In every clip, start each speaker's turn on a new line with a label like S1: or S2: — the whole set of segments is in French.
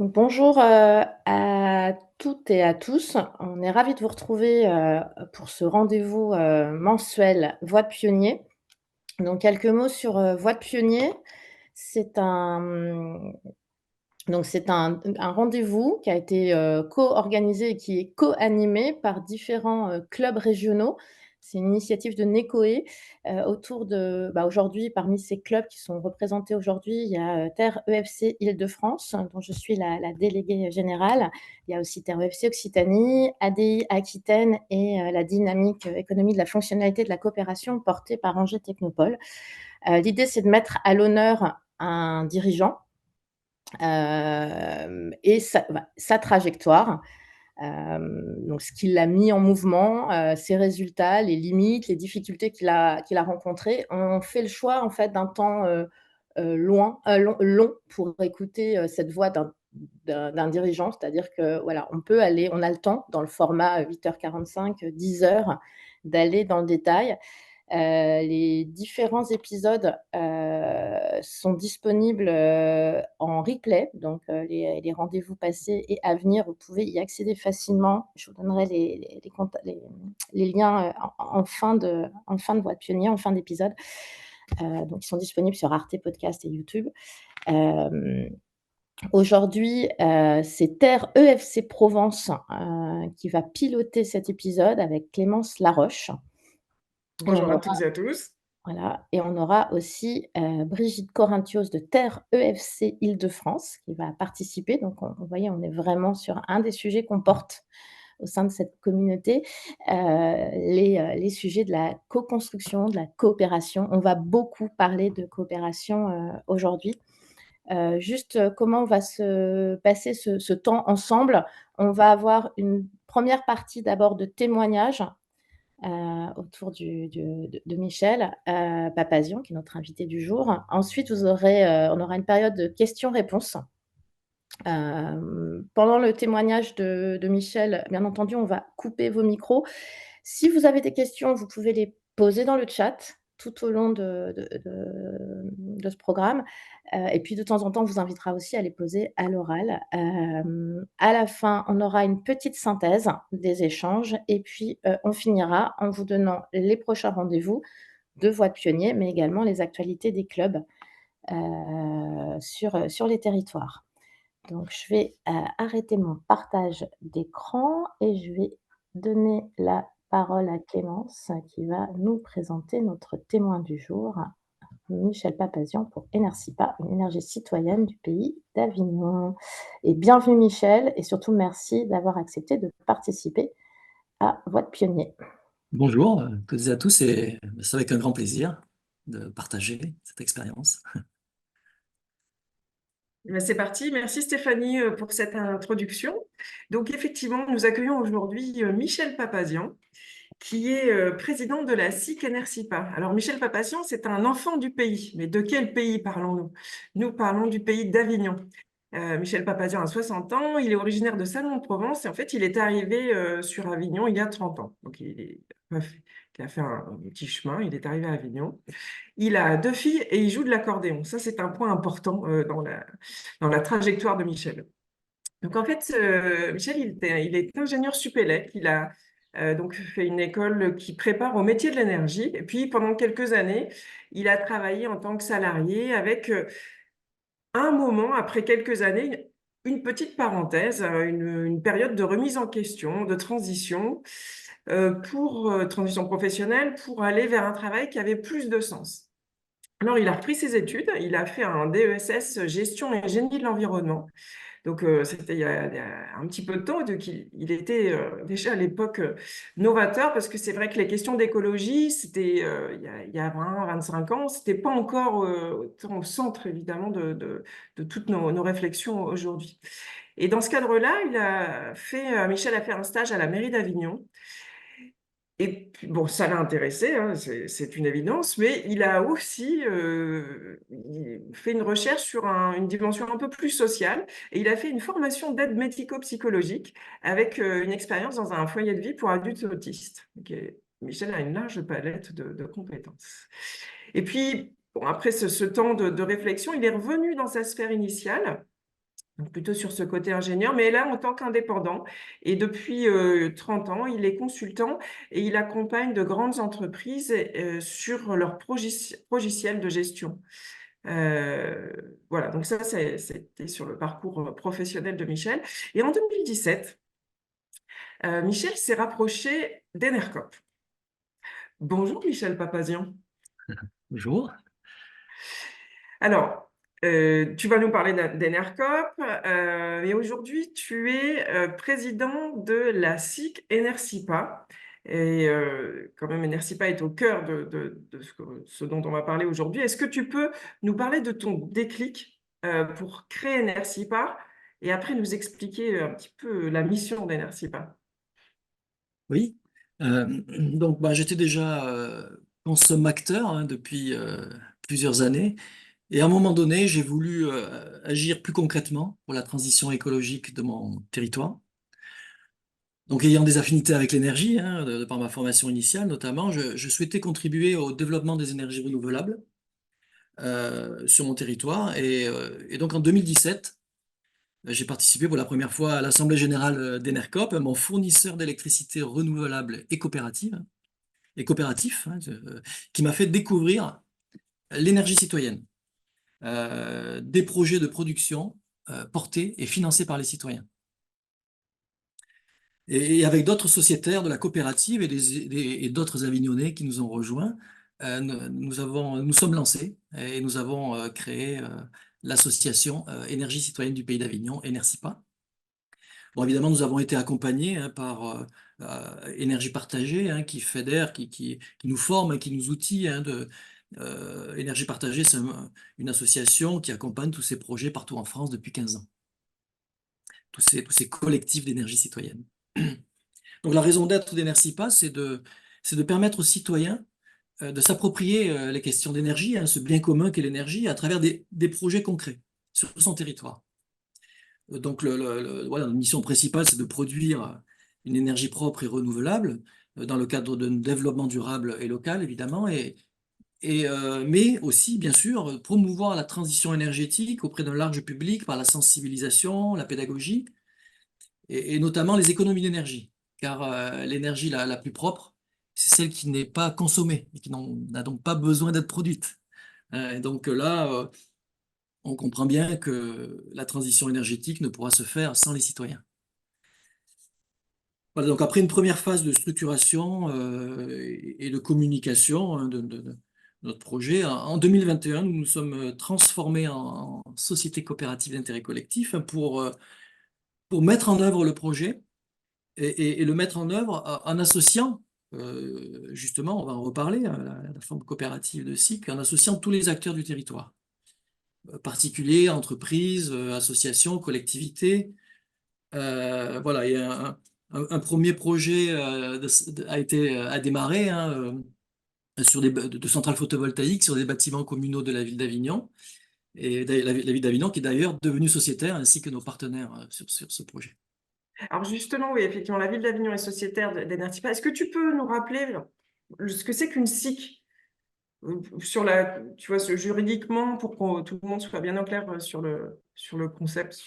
S1: Bonjour, à toutes et à tous. On est ravis de vous retrouver, pour ce rendez-vous, mensuel Voix de pionnier. Donc quelques mots sur, Voix de pionnier. C'est un, c'est un rendez-vous qui a été, co-organisé et qui est co-animé par différents, clubs régionaux. C'est une initiative de Necoe, autour de aujourd'hui, parmi ces clubs qui sont représentés aujourd'hui, il y a, Terre EFC Île-de-France, dont je suis la déléguée générale. Il y a aussi Terre EFC Occitanie, ADI Aquitaine et la dynamique, économie de la fonctionnalité de la coopération portée par Angers Technopole. L'idée, c'est de mettre à l'honneur un dirigeant et sa trajectoire, donc ce qui l'a mis en mouvement, ses résultats, les limites, les difficultés qu'il a rencontrées. On fait le choix en fait d'un temps, long pour écouter, cette voix d'un dirigeant. C'est-à-dire que voilà, on a le temps dans le format, 8h45, 10 heures, d'aller dans le détail. Les différents épisodes, sont disponibles, en replay, donc les rendez-vous passés et à venir, vous pouvez y accéder facilement. Je vous donnerai les liens, en fin de Voix de pionnier, en fin d'épisode. Donc ils sont disponibles sur Arte Podcast et YouTube. Hem, Aujourd'hui, c'est Terre EFC Provence, qui va piloter cet épisode avec Clémence Laroche. Et on
S2: Bonjour à
S1: aura
S2: toutes et à tous.
S1: Voilà, et on aura aussi, Brigitte Corinthios de Terre EFC Île-de-France qui va participer. Donc vous voyez, on est vraiment sur un des sujets qu'on porte au sein de cette communauté, les sujets de la co-construction, de la coopération. On va beaucoup parler de coopération, aujourd'hui. Juste, comment on va se passer ce temps ensemble? On va avoir une première partie d'abord de témoignages, autour de Michel, Papazian, qui est notre invité du jour. Ensuite, on aura une période de questions-réponses. Pendant le témoignage de Michel, bien entendu, on va couper vos micros. Si vous avez des questions, vous pouvez les poser dans le chat tout au long de ce programme. Et puis de temps en temps, on vous invitera aussi à les poser à l'oral. À la fin, on aura une petite synthèse des échanges et puis, on finira en vous donnant les prochains rendez-vous de Voix de pionnier, mais également les actualités des clubs, sur les territoires. Donc je vais, arrêter mon partage d'écran et je vais donner la parole à Clémence qui va nous présenter notre témoin du jour, Michel Papazian pour Énercipa, une énergie citoyenne du pays d'Avignon. Et bienvenue Michel et surtout merci d'avoir accepté de participer à Voix de pionnier.
S3: Bonjour, toutes et à tous, et c'est avec un grand plaisir de partager cette expérience.
S2: Eh bien, c'est parti. Merci Stéphanie pour cette introduction. Donc effectivement, nous accueillons aujourd'hui Michel Papazian, qui est président de la SIC Énercipa. Alors Michel Papazian, c'est un enfant du pays. Mais de quel pays parlons-nous? Nous parlons du pays d'Avignon. Michel Papazian a 60 ans, il est originaire de Salon-de-Provence et en fait, il est arrivé sur Avignon il y a 30 ans. Donc, il a fait un petit chemin, il est arrivé à Avignon. Il a 2 filles et il joue de l'accordéon. Ça, c'est un point important dans la trajectoire de Michel. Donc, en fait, Michel, il est ingénieur Supélec. Il a donc fait une école qui prépare au métier de l'énergie. Et puis, pendant quelques années, il a travaillé en tant que salarié avec un moment, après quelques années, une petite parenthèse, une période de remise en question, de transition, transition professionnelle, pour aller vers un travail qui avait plus de sens. Alors, il a repris ses études, il a fait un DESS gestion et génie de l'environnement. Donc, c'était il y a un petit peu de temps, donc il était déjà à l'époque novateur, parce que c'est vrai que les questions d'écologie, c'était il y a 20, 25 ans, c'était pas encore autant au centre, évidemment, de toutes nos réflexions aujourd'hui. Et dans ce cadre-là, Michel a fait un stage à la mairie d'Avignon. Et puis, bon, ça l'a intéressé, hein, c'est une évidence, mais il a aussi fait une recherche sur une dimension un peu plus sociale, et il a fait une formation d'aide médico-psychologique avec une expérience dans un foyer de vie pour adultes autistes. Michel a une large palette de compétences. Et puis, bon, après ce temps de réflexion, il est revenu dans sa sphère initiale, Donc plutôt sur ce côté ingénieur, mais là en tant qu'indépendant. Et depuis 30 ans, il est consultant et il accompagne de grandes entreprises sur leur logiciel de gestion. Voilà, donc ça, c'était sur le parcours professionnel de Michel. Et en 2017, Michel s'est rapproché d'Enercop. Bonjour Michel Papazian.
S3: Bonjour.
S2: Alors, tu vas nous parler d'Enercop, mais aujourd'hui, tu es président de la SIC Enercipa. Et quand même, Enercipa est au cœur de ce dont on va parler aujourd'hui. Est-ce que tu peux nous parler de ton déclic pour créer Enercipa et après nous expliquer un petit peu la mission d'Enercipa?
S3: Oui. Donc, j'étais déjà consommateur depuis plusieurs années. Et à un moment donné, j'ai voulu agir plus concrètement pour la transition écologique de mon territoire. Donc, ayant des affinités avec l'énergie, de par ma formation initiale notamment, je souhaitais contribuer au développement des énergies renouvelables sur mon territoire. Et donc, en 2017, j'ai participé pour la première fois à l'Assemblée générale d'Enercop, mon fournisseur d'électricité renouvelable et coopératif, qui m'a fait découvrir l'énergie citoyenne, des projets de production portés et financés par les citoyens. Et avec d'autres sociétaires de la coopérative et d'autres Avignonnais qui nous ont rejoints, nous sommes lancés et nous avons créé l'association Énergie citoyenne du Pays d'Avignon, Enercipa. Bon, évidemment, nous avons été accompagnés par Énergie partagée, qui fédère, qui nous forme, qui nous outille. Énergie partagée, c'est une association qui accompagne tous ces projets partout en France depuis 15 ans. Tous ces collectifs d'énergie citoyenne. Donc la raison d'être d'Enercipa, c'est de permettre aux citoyens de s'approprier les questions d'énergie, ce bien commun qu'est l'énergie, à travers des projets concrets sur son territoire. Donc voilà, notre mission principale, c'est de produire une énergie propre et renouvelable dans le cadre d'un développement durable et local, évidemment, mais aussi, bien sûr, promouvoir la transition énergétique auprès d'un large public par la sensibilisation, la pédagogie, et notamment les économies d'énergie, car l'énergie la plus propre, c'est celle qui n'est pas consommée et qui n'a donc pas besoin d'être produite. Et donc là, on comprend bien que la transition énergétique ne pourra se faire sans les citoyens. Voilà, donc après une première phase de structuration et de communication de notre projet, en 2021, nous nous sommes transformés en société coopérative d'intérêt collectif pour mettre en œuvre le projet et le mettre en œuvre en associant, justement, on va en reparler, la forme coopérative de SIC, en associant tous les acteurs du territoire, particuliers, entreprises, associations, collectivités. Voilà, il y a un premier projet a démarré sur de centrales photovoltaïques sur des bâtiments communaux de la ville d'Avignon, et la ville d'Avignon qui est d'ailleurs devenue sociétaire, ainsi que nos partenaires sur ce projet.
S2: Alors justement, oui, effectivement, la ville d'Avignon est sociétaire d'Enercipa. Est-ce que tu peux nous rappeler ce que c'est qu'une SIC tu vois, juridiquement, pour que tout le monde soit bien au clair sur le concept?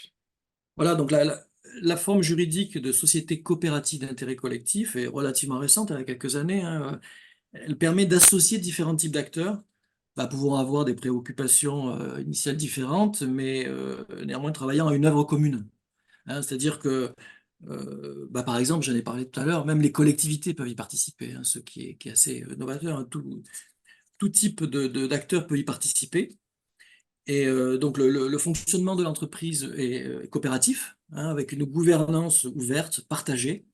S3: Voilà, donc la forme juridique de société coopérative d'intérêt collectif est relativement récente, il y a quelques années. Elle permet d'associer différents types d'acteurs, pouvant avoir des préoccupations initiales différentes, mais néanmoins travaillant à une œuvre commune. C'est-à-dire que, par exemple, j'en ai parlé tout à l'heure, même les collectivités peuvent y participer, ce qui est assez novateur. Tout type d'acteurs peut y participer. Et donc le fonctionnement de l'entreprise est coopératif, avec une gouvernance ouverte, partagée,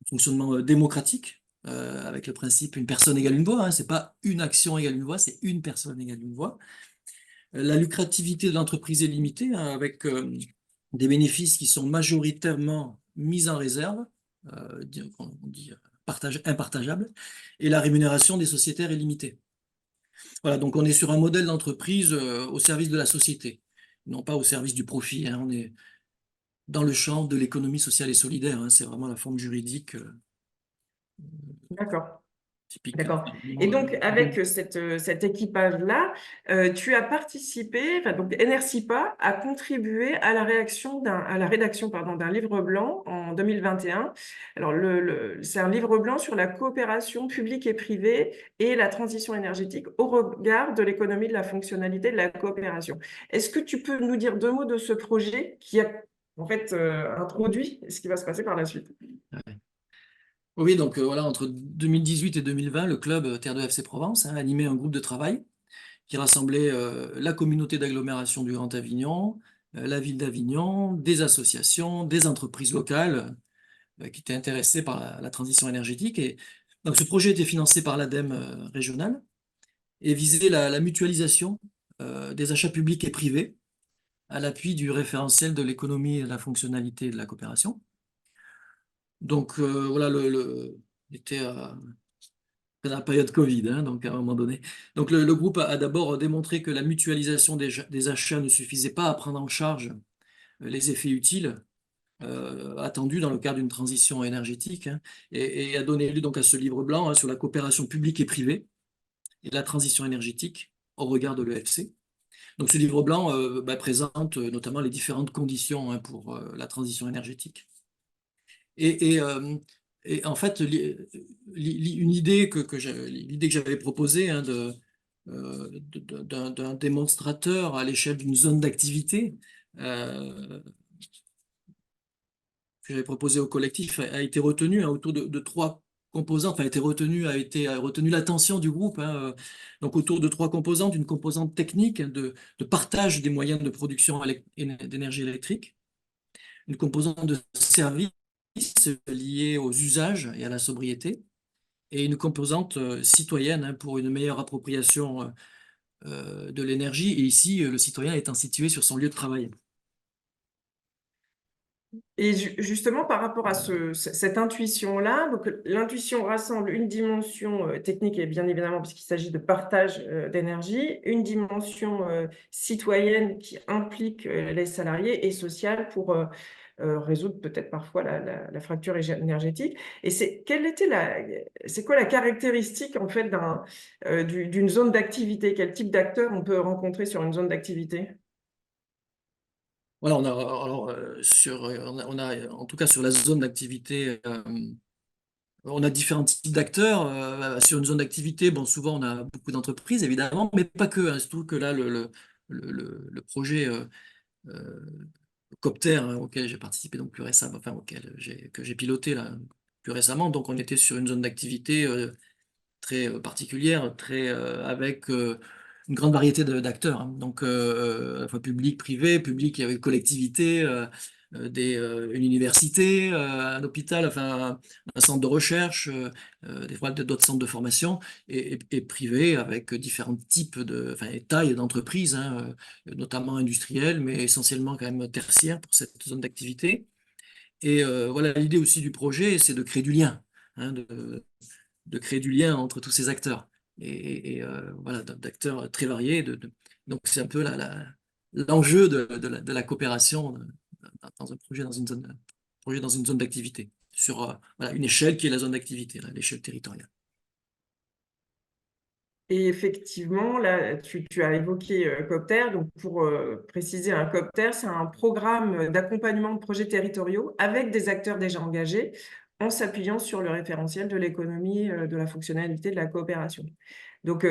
S3: un fonctionnement démocratique, avec le principe une personne égale une voix. C'est pas une action égale une voix, c'est une personne égale une voix. La lucrativité de l'entreprise est limitée, avec des bénéfices qui sont majoritairement mis en réserve, on dit impartageables, et la rémunération des sociétaires est limitée. Voilà, donc on est sur un modèle d'entreprise au service de la société, non pas au service du profit. On est dans le champ de l'économie sociale et solidaire. C'est vraiment la forme juridique.
S2: D'accord.
S3: typique.
S2: D'accord. Et donc, avec cet équipage-là, tu as participé, enfin, donc Enersipa a contribué à la rédaction pardon, d'un livre blanc en 2021. Alors, c'est un livre blanc sur la coopération publique et privée et la transition énergétique au regard de l'économie de la fonctionnalité de la coopération. Est-ce que tu peux nous dire 2 mots de ce projet qui a en fait introduit ce qui va se passer par la suite?
S3: Ouais. Oui, donc voilà, entre 2018 et 2020, le club Terre de FC Provence a animé un groupe de travail qui rassemblait la communauté d'agglomération du Grand Avignon, la ville d'Avignon, des associations, des entreprises locales qui étaient intéressées par la transition énergétique. Et donc ce projet était financé par l'ADEME régionale et visait la mutualisation des achats publics et privés à l'appui du référentiel de l'économie et de la fonctionnalité de la coopération. Donc voilà, on était à la période Covid, hein, donc à un moment donné. Donc le groupe a d'abord démontré que la mutualisation des achats ne suffisait pas à prendre en charge les effets utiles attendus dans le cadre d'une transition énergétique, hein, et a donné lieu donc à ce livre blanc, hein, sur la coopération publique et privée et la transition énergétique au regard de l'EFC. Donc ce livre blanc présente notamment les différentes conditions, hein, pour la transition énergétique. Et en fait, une idée l'idée que j'avais proposée, hein, d'un démonstrateur à l'échelle d'une zone d'activité, que j'avais proposé au collectif, a été retenue, hein, autour de 3 composantes, enfin, a retenu l'attention du groupe, hein, donc autour de 3 composantes: une composante technique, hein, de partage des moyens de production d'énergie électrique, une composante de service liée aux usages et à la sobriété, et une composante citoyenne, hein, pour une meilleure appropriation de l'énergie, et ici, le citoyen étant situé sur son lieu de travail.
S2: Et justement, par rapport à cette intuition-là, donc l'intuition rassemble une dimension technique, et bien évidemment, puisqu'il s'agit de partage d'énergie, une dimension citoyenne qui implique les salariés, et sociale pour résoudre peut-être parfois la fracture énergétique. Et c'est quoi la caractéristique en fait d'une zone d'activité? Quel type d'acteur on peut rencontrer sur une zone d'activité?
S3: Voilà, on a en tout cas sur la zone d'activité, on a différents types d'acteurs. Sur une zone d'activité, bon, souvent on a beaucoup d'entreprises évidemment, mais pas que, hein. Il se trouve que là, le projet euh, Copter, hein, auquel j'ai participé donc plus récemment, enfin que j'ai piloté là plus récemment, donc on était sur une zone d'activité très particulière, avec une grande variété d'acteurs, hein. Donc à la fois public, privé, public avec collectivité, une université, un hôpital, enfin un centre de recherche, des fois d'autres centres de formation, et privé avec différents types enfin, et tailles d'entreprises, hein, notamment industrielles, mais essentiellement quand même tertiaires pour cette zone d'activité. Et voilà, l'idée aussi du projet, c'est de créer du lien, hein, de créer du lien entre tous ces acteurs. Voilà, d'acteurs très variés. Donc, c'est un peu l'enjeu de la coopération dans un projet, dans une zone d'activité, sur voilà, une échelle qui est la zone d'activité, l'échelle territoriale.
S2: Et effectivement, là, tu as évoqué Copter. Donc, pour préciser, un Copter, c'est un programme d'accompagnement de projets territoriaux avec des acteurs déjà engagés, en s'appuyant sur le référentiel de l'économie de la fonctionnalité de la coopération. Donc,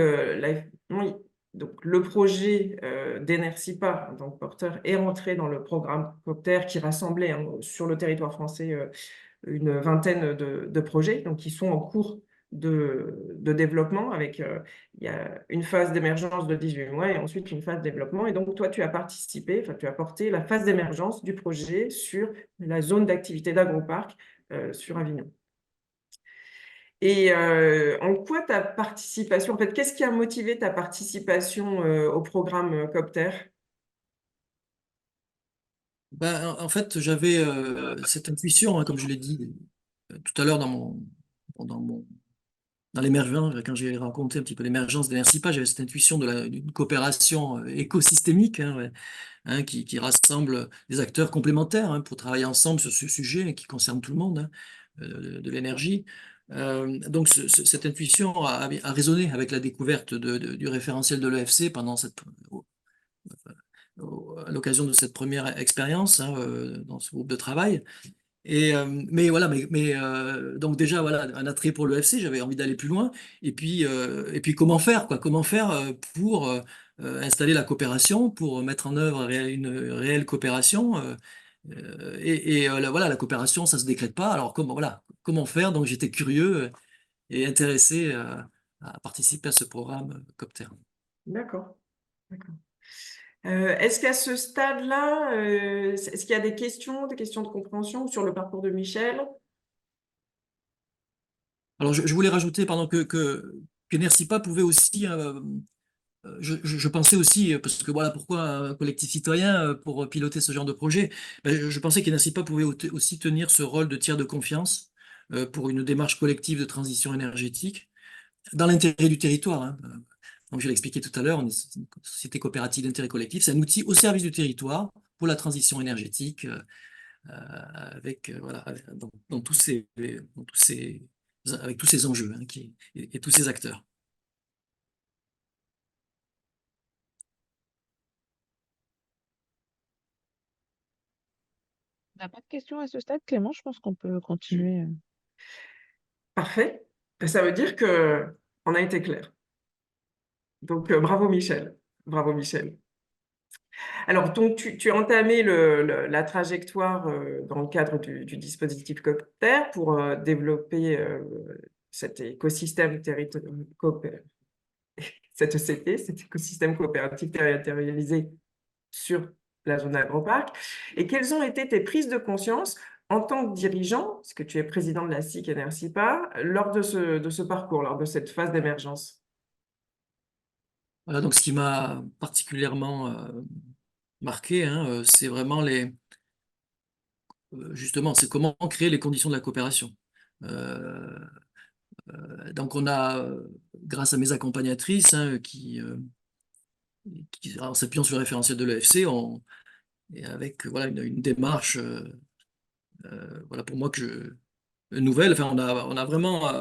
S2: oui, donc le projet d'Enersipa, en tant que porteur, est rentré dans le programme Copter, qui rassemblait, hein, sur le territoire français une vingtaine de projets, donc, qui sont en cours de développement, avec il y a une phase d'émergence de 18 mois et ensuite une phase de développement. Et donc, toi, tu as participé, enfin, tu as porté la phase d'émergence du projet sur la zone d'activité d'Agroparc sur Avignon. Et en quoi ta participation, en fait, qu'est-ce qui a motivé ta participation au programme Copter?
S3: Ben, en fait, j'avais cette intuition, hein, comme je l'ai dit tout à l'heure dans mon dans l'émergence, quand j'ai rencontré un petit peu l'émergence d'Enersipa, j'avais cette intuition d'une coopération écosystémique, hein, ouais, hein, qui rassemble des acteurs complémentaires, hein, pour travailler ensemble sur ce sujet qui concerne tout le monde, hein, de l'énergie. Donc cette intuition a résonné avec la découverte du référentiel de l'EFC à l'occasion de cette première expérience, hein, dans ce groupe de travail. Mais voilà, donc déjà voilà un attrait pour l'EFC, j'avais envie d'aller plus loin. Et puis comment faire quoi? Comment faire pour installer la coopération, pour mettre en œuvre une réelle coopération. Voilà, la coopération, ça se décrète pas. Alors comment faire? Donc j'étais curieux et intéressé à participer à ce programme Copter.
S2: D'accord, d'accord. Est-ce qu'à ce stade-là, est-ce qu'il y a des questions de compréhension sur le parcours de Michel?
S3: Alors je voulais rajouter, pardon, que NERCIPA pouvait aussi je pensais aussi, parce que voilà pourquoi un collectif citoyen pour piloter ce genre de projet, je pensais qu'Enercipa pouvait aussi tenir ce rôle de tiers de confiance pour une démarche collective de transition énergétique dans l'intérêt du territoire, hein. Donc je l'ai expliqué tout à l'heure, on est une société coopérative d'intérêt collectif, c'est un outil au service du territoire pour la transition énergétique, voilà, avec tous ces enjeux, hein, et tous ces acteurs.
S4: On n'a pas de questions à ce stade, Clément. Je pense qu'on peut continuer.
S2: Parfait. Ça veut dire qu'on a été clair. Donc, bravo Michel. Bravo Michel. Alors, donc, tu as entamé la trajectoire dans le cadre du dispositif Copter pour développer cet écosystème cette ECT, cet écosystème coopératif territorialisé sur la zone agroparc. Et quelles ont été tes prises de conscience en tant que dirigeant, parce que tu es président de la SIC NRCIPA, lors de ce parcours, lors de cette phase d'émergence?
S3: Voilà, donc ce qui m'a particulièrement marqué, hein, c'est vraiment justement, c'est comment créer les conditions de la coopération. Donc on a, grâce à mes accompagnatrices, hein, en s'appuyant sur le référentiel de l'EFC, et avec voilà, une démarche, voilà, pour moi nouvelle. Enfin, on a vraiment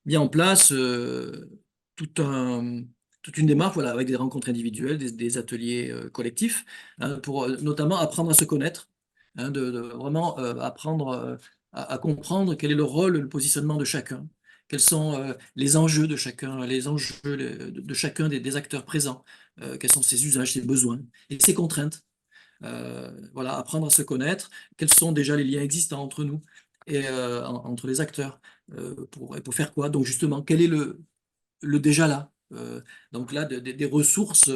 S3: mis en place tout un, toute une démarche, voilà, avec des rencontres individuelles, des ateliers collectifs, hein, pour notamment apprendre à se connaître, hein, de vraiment apprendre à comprendre quel est le rôle, le positionnement de chacun, quels sont les enjeux de chacun, les enjeux de chacun des acteurs présents, quels sont ses usages, ses besoins et ses contraintes. Voilà, apprendre à se connaître, quels sont déjà les liens existants entre nous et entre les acteurs, pour faire quoi? Donc justement, quel est le déjà là? Donc là, des ressources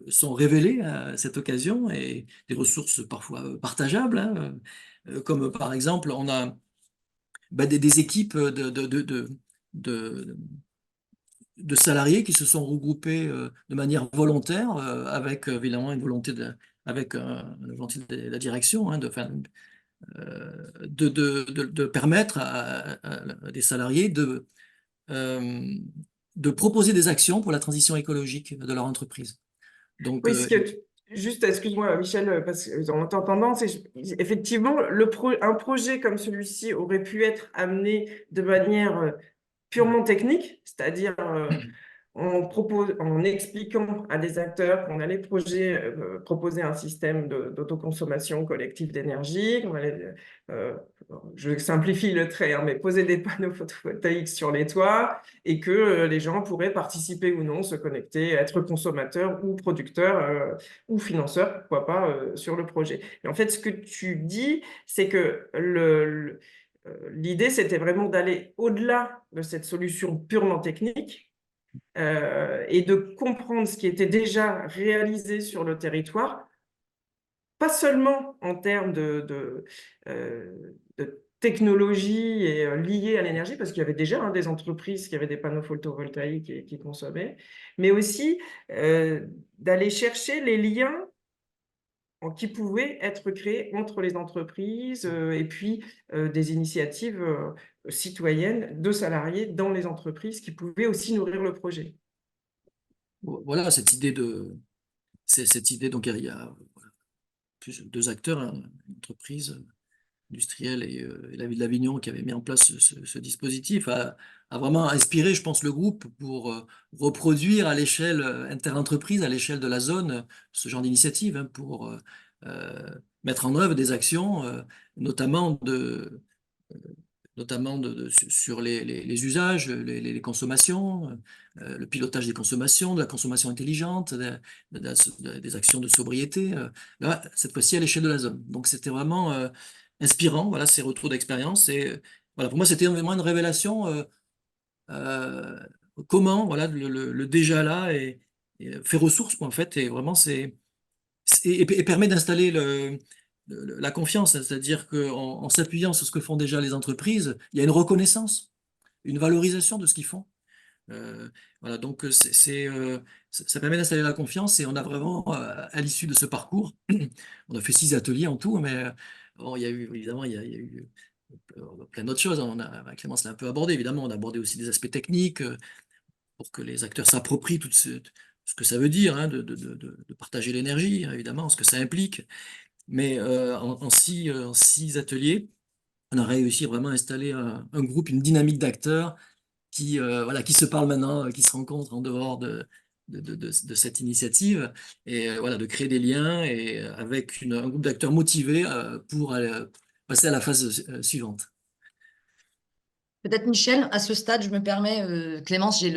S3: sont révélées à cette occasion, et des ressources parfois partageables, hein, comme par exemple, on a des équipes de, de salariés qui se sont regroupés de manière volontaire, avec évidemment une volonté de la direction, hein, de permettre à des salariés euh, de proposer des actions pour la transition écologique de leur entreprise. Donc,
S2: Oui, juste, excuse-moi, Michel, parce qu'en t'entendant, effectivement, un projet comme celui-ci aurait pu être amené de manière purement technique, c'est-à-dire en expliquant à des acteurs qu'on allait proposer un système d'autoconsommation collective d'énergie, qu'on allait, je simplifie le trait, hein, mais poser des panneaux photovoltaïques sur les toits, et que les gens pourraient participer ou non, se connecter, être consommateurs ou producteurs ou financeurs, pourquoi pas, sur le projet. Et en fait, ce que tu dis, c'est que l'idée, c'était vraiment d'aller au-delà de cette solution purement technique, et de comprendre ce qui était déjà réalisé sur le territoire, pas seulement en termes de technologie et liées à l'énergie, parce qu'il y avait déjà, hein, des entreprises qui avaient des panneaux photovoltaïques et qui consommaient, mais aussi d'aller chercher les liens qui pouvaient être créés entre les entreprises, et puis des initiatives citoyennes de salariés dans les entreprises qui pouvaient aussi nourrir le projet.
S3: voilà cette idée, donc il y a deux acteurs, hein, une entreprise industriels et la ville d'Avignon qui avait mis en place ce dispositif a vraiment inspiré, je pense, le groupe pour reproduire à l'échelle interentreprise, à l'échelle de la zone, ce genre d'initiative, hein, pour mettre en œuvre des actions, notamment sur les usages, les consommations, le pilotage des consommations, de la consommation intelligente, des actions de sobriété, là, cette fois-ci à l'échelle de la zone. Donc c'était vraiment inspirant, voilà, ces retours d'expérience. Et voilà, pour moi, c'était vraiment une révélation euh, comment voilà, le déjà là fait ressource, quoi, en fait, et vraiment et permet d'installer la confiance, hein. C'est-à-dire qu'en s'appuyant sur ce que font déjà les entreprises, il y a une reconnaissance, une valorisation de ce qu'ils font. Voilà, donc ça permet d'installer la confiance et on a vraiment, à l'issue de ce parcours, on a fait 6 ateliers en tout, mais bon, il y a eu, évidemment, il y a eu plein d'autres choses. Clémence l'a un peu abordé, évidemment, on a abordé aussi des aspects techniques pour que les acteurs s'approprient tout ce que ça veut dire, hein, de partager l'énergie, hein, évidemment, ce que ça implique. Mais en 6 ateliers, on a réussi vraiment à installer un groupe, une dynamique d'acteurs voilà, qui se parlent maintenant, qui se rencontrent en dehors de cette initiative, et voilà, de créer des liens et avec un groupe d'acteurs motivés pour passer à la phase suivante.
S5: Peut-être Michel, à ce stade, je me permets, Clémence, j'ai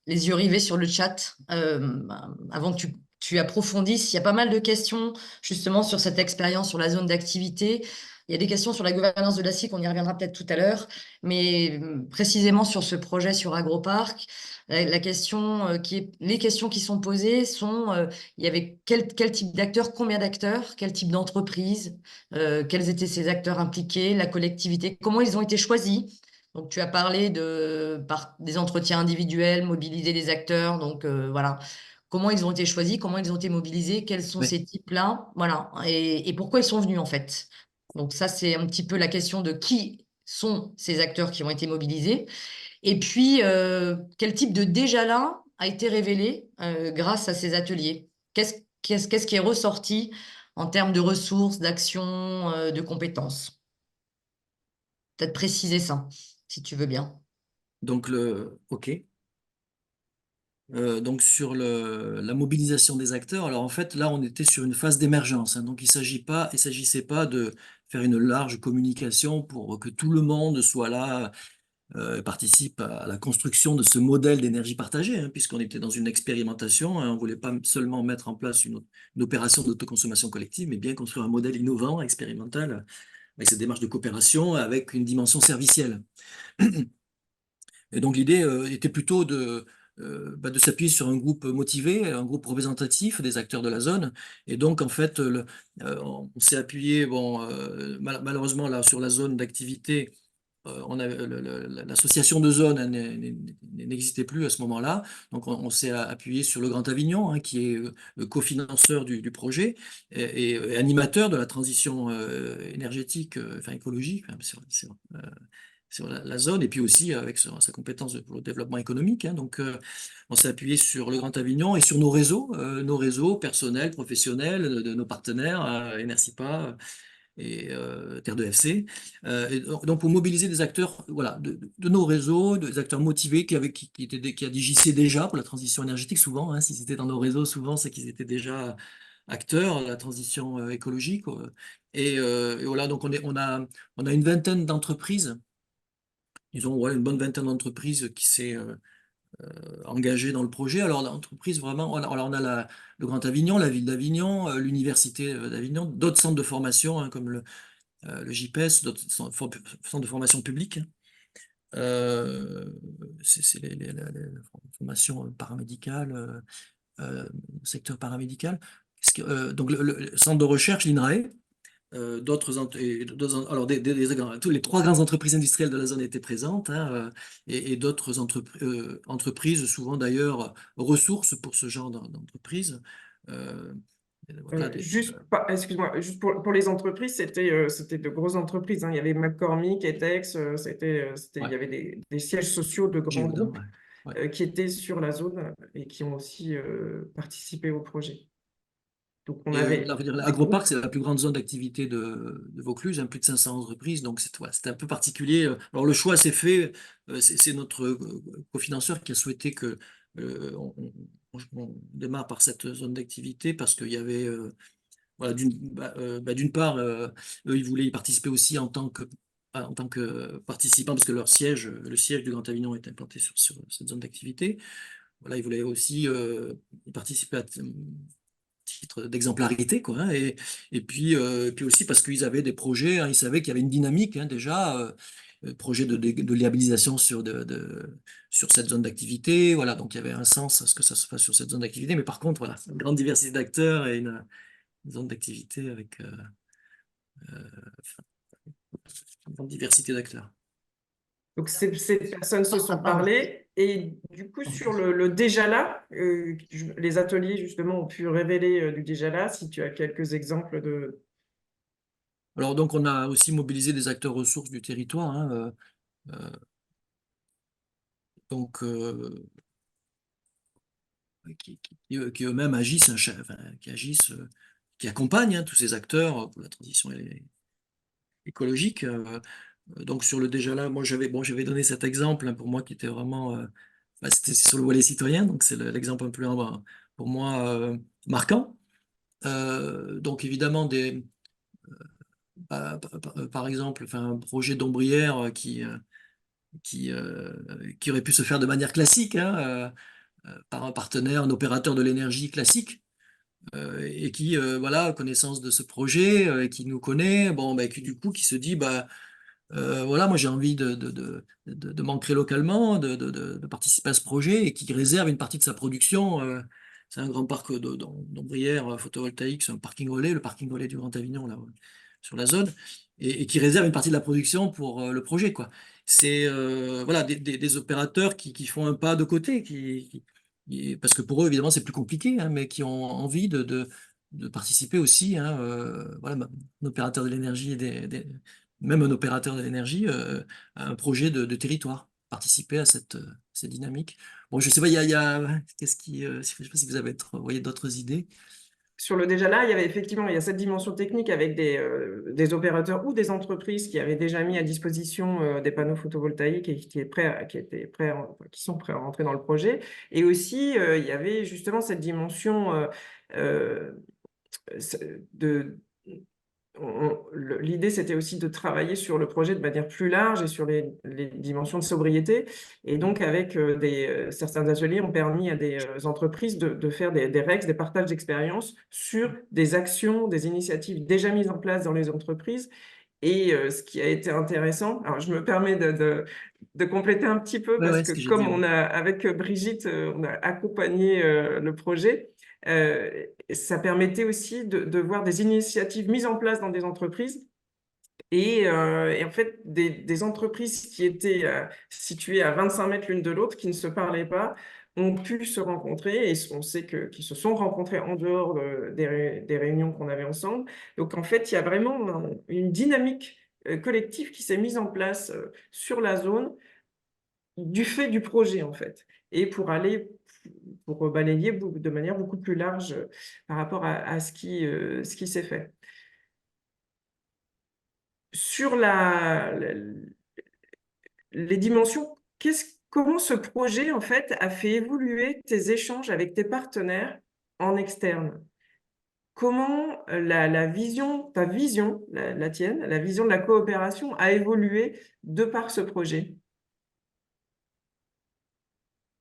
S5: les yeux rivés sur le chat. Avant que tu approfondisses, il y a pas mal de questions justement sur cette expérience, sur la zone d'activité. Il y a des questions sur la gouvernance de la SIC, on y reviendra peut-être tout à l'heure, mais précisément sur ce projet sur Agroparc, la question, les questions qui sont posées sont, il y avait quel type d'acteurs, combien d'acteurs, quel type d'entreprise, quels étaient ces acteurs impliqués, la collectivité, comment ils ont été choisis. Donc, tu as parlé par des entretiens individuels, mobiliser les acteurs. Donc, voilà. Comment ils ont été choisis, comment ils ont été mobilisés, quels sont
S3: Oui.
S5: ces types-là, voilà. Et pourquoi ils sont venus, en fait. Donc, ça, c'est un petit peu la question de qui sont ces acteurs qui ont été mobilisés. Et puis, quel type de déjà-là a été révélé grâce à ces ateliers? Qu'est-ce qui est ressorti en termes de ressources, d'actions, de compétences? Peut-être préciser ça, si tu veux bien.
S3: Donc, OK. Donc sur la mobilisation des acteurs, alors en fait là on était sur une phase d'émergence, hein. Donc il s'agissait pas de faire une large communication pour que tout le monde soit là, participe à la construction de ce modèle d'énergie partagée, hein, puisqu'on était dans une expérimentation, hein. On voulait pas seulement mettre en place une opération d'autoconsommation collective, mais bien construire un modèle innovant, expérimental, avec cette démarche de coopération, avec une dimension servicielle. Et donc l'idée était plutôt de s'appuyer sur un groupe motivé, un groupe représentatif des acteurs de la zone. Et donc en fait, on s'est appuyé, bon, malheureusement là sur la zone d'activité, l'association de zone, hein, n'existait plus à ce moment-là. Donc on s'est appuyé sur le Grand Avignon, hein, qui est le cofinanceur du projet et animateur de la transition énergétique, enfin écologique, hein, sur la zone, et puis aussi avec sa compétence pour le développement économique, hein. Donc, on s'est appuyé sur le Grand Avignon et sur nos réseaux personnels, professionnels, de nos partenaires, Enercipa et Terre de FC. Donc, pour mobiliser des acteurs, voilà, de nos réseaux, des acteurs motivés qui agissaient déjà pour la transition énergétique, souvent, hein, si c'était dans nos réseaux, souvent, c'est qu'ils étaient déjà acteurs de la transition écologique. Et voilà, donc on a une vingtaine d'entreprises, disons, ouais, une bonne vingtaine d'entreprises qui s'est engagées dans le projet. Alors, l'entreprise, vraiment, on a le Grand Avignon, la ville d'Avignon, l'université d'Avignon, d'autres centres de formation, hein, comme le JPES, d'autres centres de formation publique. C'est la formation paramédicale, secteur paramédical. Donc, le centre de recherche, l'INRAE, alors tous les 3 grandes entreprises industrielles de la zone étaient présentes, hein, et d'autres entreprises, souvent d'ailleurs ressources pour ce genre d'entreprise. Voilà,
S2: Excuse-moi, juste pour les entreprises, c'était de grosses entreprises, hein. Il y avait McCormick, Etex, il y avait des sièges sociaux de grands
S3: Givaudan,
S2: groupes
S3: ouais.
S2: qui étaient sur la zone et qui ont aussi participé au projet. Donc, on
S3: Et
S2: avait
S3: là,
S2: des
S3: l'agroparc,
S2: groupes.
S3: c'est la plus grande zone d'activité de Vaucluse, hein, plus de 500 entreprises, donc voilà, c'est un peu particulier. Alors le choix s'est fait, c'est notre cofinanceur qui a souhaité que on démarre par cette zone d'activité parce qu'il y avait, voilà, d'une part, eux, ils voulaient y participer aussi en tant que participants, parce que leur siège, le siège du Grand Avignon est implanté sur cette zone d'activité. Voilà, ils voulaient aussi y participer à titre d'exemplarité, quoi, hein, puis aussi parce qu'ils avaient des projets, hein, ils savaient qu'il y avait une dynamique, hein, déjà, projet de labellisation sur cette zone d'activité, voilà, donc il y avait un sens à ce que ça se fasse sur cette zone d'activité, mais par contre, voilà, une grande diversité d'acteurs et une zone d'activité avec une grande diversité d'acteurs.
S2: Donc, ces personnes se sont
S1: Pardon.
S2: parlé. Et du coup, sur le déjà là, les ateliers, justement, ont pu révéler du déjà là. Si tu as quelques exemples de...
S3: Alors donc on a aussi mobilisé des acteurs ressources du territoire, hein, donc qui eux-mêmes agissent, hein, enfin, qui agissent, qui accompagnent, hein, tous ces acteurs pour la transition écologique. Donc sur le déjà là, moi j'avais donné cet exemple, hein, pour moi qui était vraiment, c'était sur le volet citoyen, donc c'est l'exemple un peu pour moi marquant. Donc évidemment par exemple, enfin, un projet d'ombrière qui aurait pu se faire de manière classique, hein, par un partenaire, un opérateur de l'énergie classique, et qui, voilà, a connaissance de ce projet, et qui nous connaît, bon, bah, qui du coup, qui se dit, bah, voilà, moi j'ai envie de m'ancrer localement, de participer à ce projet, et qui réserve une partie de sa production. C'est un grand parc d'ombrières photovoltaïques, c'est un parking relais, le parking relais du Grand Avignon, là, sur la zone, et qui réserve une partie de la production pour le projet, quoi. C'est voilà, des opérateurs qui font un pas de côté, parce que pour eux, évidemment, c'est plus compliqué, hein, mais qui ont envie de participer aussi, hein, voilà, un opérateur de l'énergie même un opérateur de l'énergie, à un projet de territoire, participer à cette dynamique. Bon, je sais pas, qu'est-ce je sais pas si vous avez voyez d'autres idées.
S2: Sur le déjà là, il y avait effectivement, il y a cette dimension technique avec des opérateurs ou des entreprises qui avaient déjà mis à disposition des panneaux photovoltaïques et qui sont prêts à rentrer dans le projet. Et aussi, il y avait justement cette dimension euh, de l'idée, c'était aussi de travailler sur le projet de manière plus large et sur les dimensions de sobriété. Et donc, avec certains ateliers ont permis à des entreprises de faire des REX, des partages d'expériences sur des actions, des initiatives déjà mises en place dans les entreprises. Et ce qui a été intéressant, alors je me permets de compléter un petit peu
S3: Ouais,
S2: parce
S3: ouais,
S2: que
S3: ce que j'ai
S2: comme
S3: dit, ouais.
S2: avec Brigitte, on a accompagné le projet, ça permettait aussi de voir des initiatives mises en place dans des entreprises et en fait des entreprises qui étaient situées à 25 mètres l'une de l'autre, qui ne se parlaient pas, ont pu se rencontrer et on sait qu'ils se sont rencontrés en dehors des réunions qu'on avait ensemble. Donc en fait, il y a vraiment une dynamique collective qui s'est mise en place sur la zone du fait du projet en fait, et pour balayer de manière beaucoup plus large par rapport à ce qui s'est fait. Sur les dimensions, comment ce projet en fait a fait évoluer tes échanges avec tes partenaires en externe? Comment la vision, ta vision, la tienne, la vision de la coopération a évolué de par ce projet?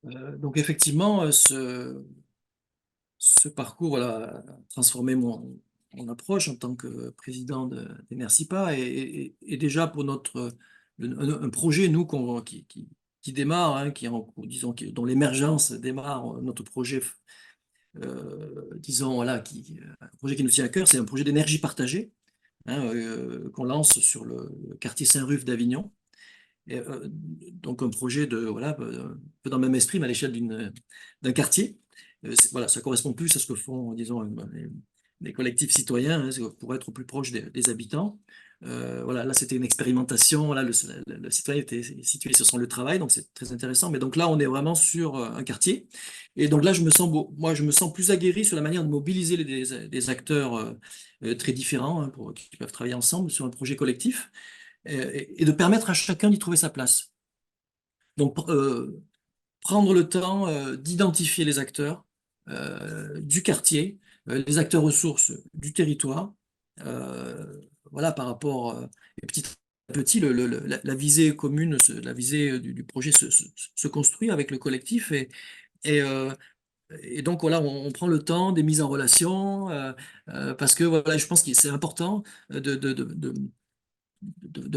S3: Donc effectivement, ce parcours, voilà, a transformé mon approche en tant que président d'Enercipa, et déjà pour un projet, nous, qui démarre, hein, disons, dont l'émergence démarre, notre projet, disons, voilà, un projet qui nous tient à cœur, c'est un projet d'énergie partagée, hein, qu'on lance sur le quartier Saint-Ruf d'Avignon. Donc un projet voilà, un peu dans le même esprit, mais à l'échelle d'un quartier. Voilà, ça correspond plus à ce que font, disons, les collectifs citoyens, hein, pour être au plus proche des habitants. Voilà, là, c'était une expérimentation. Là, le citoyen était situé sur son lieu de travail, donc c'est très intéressant. Mais donc là, on est vraiment sur un quartier. Et donc là, moi, je me sens plus aguerri sur la manière de mobiliser des acteurs très différents, hein, qui peuvent travailler ensemble sur un projet collectif et de permettre à chacun d'y trouver sa place. Donc, prendre le temps d'identifier les acteurs du quartier, les acteurs ressources du territoire, voilà, par rapport, et petit à petit, la visée commune, la visée du projet se construit avec le collectif et, euh, et donc voilà, on prend le temps des mises en relation parce que voilà, je pense que c'est important de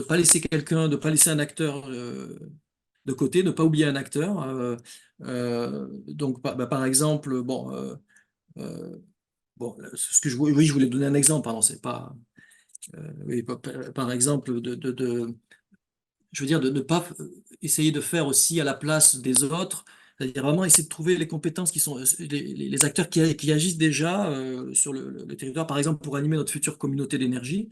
S3: pas laisser quelqu'un, de pas laisser un acteur de côté, ne pas oublier un acteur. Donc, par exemple, euh, bon, ce que oui, je voulais donner un exemple, pardon, c'est pas, oui, par exemple, je veux dire, de ne pas essayer de faire aussi à la place des autres, c'est-à-dire vraiment essayer de trouver les compétences qui sont, les acteurs qui agissent déjà sur le territoire, par exemple, pour animer notre future communauté d'énergie.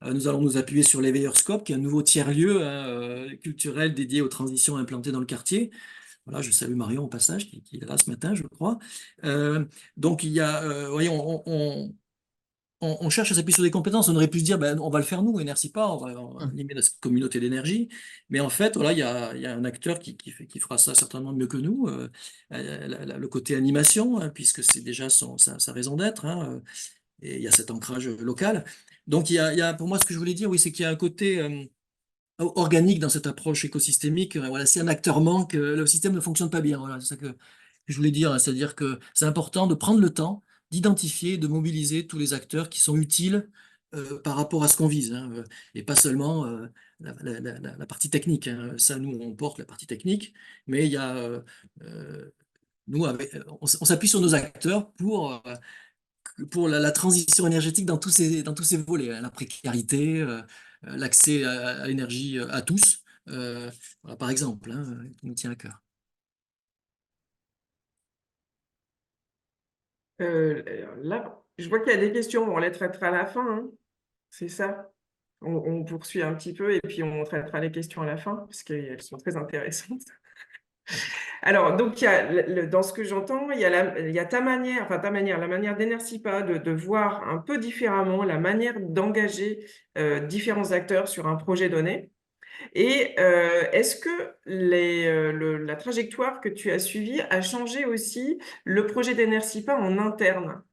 S3: Nous allons nous appuyer sur l'Éveilleur Scope, qui est un nouveau tiers-lieu hein, culturel dédié aux transitions implantées dans le quartier. Voilà, je salue Marion au passage, qui est là ce matin, je crois. Donc, il y a, voyez, on cherche à s'appuyer sur des compétences. On aurait pu se dire, ben, on va le faire nous, Énercipa, on va animer notre communauté d'énergie. Mais en fait, voilà, il y a un acteur qui fera ça certainement mieux que nous. Le côté animation, hein, puisque c'est déjà sa raison d'être. Hein, et il y a cet ancrage local. Donc, il y a, pour moi, ce que je voulais dire, oui, c'est qu'il y a un côté organique dans cette approche écosystémique. Voilà, si un acteur manque, le système ne fonctionne pas bien. Voilà, c'est ça que je voulais dire. Hein. C'est-à-dire que c'est important de prendre le temps d'identifier, de mobiliser tous les acteurs qui sont utiles par rapport à ce qu'on vise. Hein, et pas seulement la partie technique. Hein. Ça, nous, on porte la partie technique, mais il y a, nous, on s'appuie sur nos acteurs pour la transition énergétique dans tous ces volets, hein, la précarité, l'accès à l'énergie à tous, voilà, par exemple, hein, qui nous tient à cœur.
S2: Là, je vois qu'il y a des questions, on les traitera à la fin, hein. C'est ça. On poursuit un petit peu et puis on traitera les questions à la fin, parce qu'elles sont très intéressantes. Alors, donc, il y a dans ce que j'entends, il y a ta manière, enfin la manière d'Enercipa de voir un peu différemment la manière d'engager différents acteurs sur un projet donné. Et est-ce que la trajectoire que tu as suivie a changé aussi le projet d'Enercipa en interne,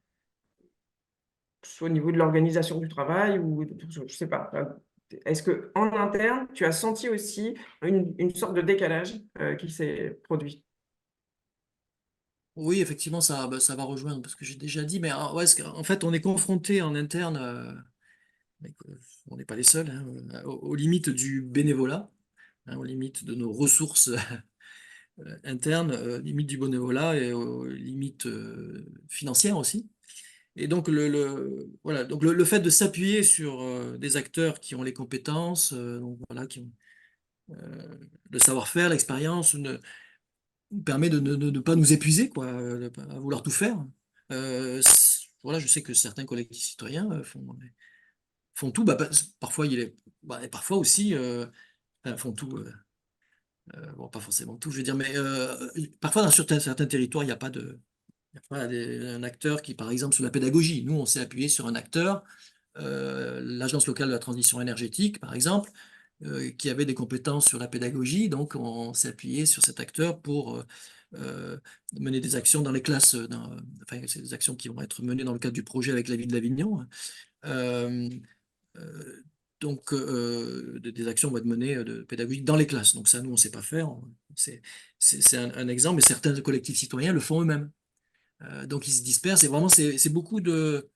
S2: soit au niveau de l'organisation du travail ou je ne sais pas. Est-ce qu'en interne, tu as senti aussi une sorte de décalage qui s'est produit?
S3: Oui, effectivement, ça va rejoindre ce que j'ai déjà dit, mais ouais, en fait, on est confronté en interne, on n'est pas les seuls, hein, aux limites du bénévolat, hein, aux limites de nos ressources internes, limites du bénévolat et aux limites financières aussi. Et donc, voilà, donc le fait de s'appuyer sur des acteurs qui ont les compétences, donc voilà, qui ont le savoir-faire, l'expérience, nous permet de ne pas nous épuiser, quoi, à vouloir tout faire. Voilà, je sais que certains collectifs citoyens font tout. Parfois, parfois aussi, font tout. Bon, pas forcément tout, je veux dire, mais parfois dans certains territoires, il n'y a pas de. Il y a pas un acteur qui, par exemple, sur la pédagogie, nous, on s'est appuyé sur un acteur l'Agence locale de la transition énergétique, par exemple, qui avait des compétences sur la pédagogie. Donc, on s'est appuyé sur cet acteur pour mener des actions dans les classes. Enfin, c'est des actions qui vont être menées dans le cadre du projet avec la ville d'Avignon. Euh, euh, donc, des actions vont être menées de pédagogie dans les classes. Donc, ça, nous, on ne sait pas faire. C'est un exemple, mais certains collectifs citoyens le font eux-mêmes. Donc, ils se dispersent. Et vraiment, c'est beaucoup de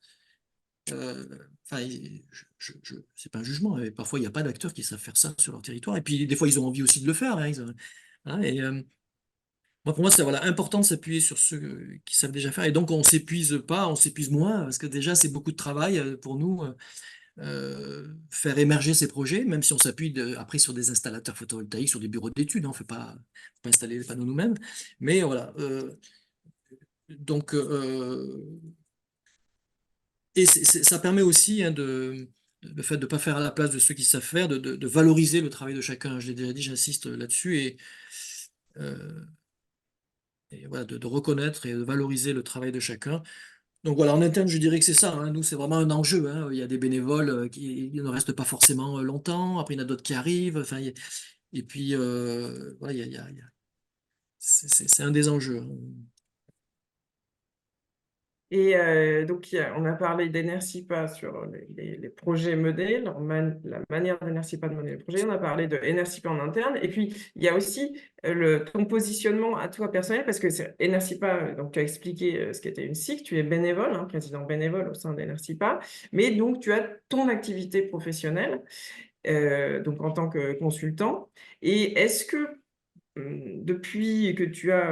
S3: enfin, c'est pas un jugement, mais parfois il n'y a pas d'acteurs qui savent faire ça sur leur territoire. Et puis des fois ils ont envie aussi de le faire. Hein, hein, et moi, pour moi, c'est voilà, important de s'appuyer sur ceux qui savent déjà faire. Et donc on s'épuise pas, on s'épuise moins, parce que déjà c'est beaucoup de travail pour nous faire émerger ces projets, même si on s'appuie après sur des installateurs photovoltaïques, sur des bureaux d'études. Hein, on ne fait pas installer les panneaux nous-mêmes. Mais voilà. Donc, et ça permet aussi hein, le fait de ne pas faire à la place de ceux qui savent faire, de valoriser le travail de chacun. Je l'ai déjà dit, j'insiste là-dessus, euh, et voilà, de reconnaître et de valoriser le travail de chacun. Donc voilà, en interne, je dirais que c'est ça, hein. Nous, c'est vraiment un enjeu, hein. Il y a des bénévoles qui ne restent pas forcément longtemps. Après, il y en a d'autres qui arrivent. Enfin, et puis, voilà, c'est un des enjeux, hein.
S2: Et donc, on a parlé d'Enercipa sur les projets menés, la manière d'Enercipa de mener les projets. On a parlé de Enercipa en interne. Et puis, il y a aussi ton positionnement à toi personnel, parce que Enercipa, donc tu as expliqué ce qu'était une SIC, tu es bénévole, hein, président bénévole au sein d'Enercipa, mais donc tu as ton activité professionnelle, donc en tant que consultant. Et est-ce que depuis que tu as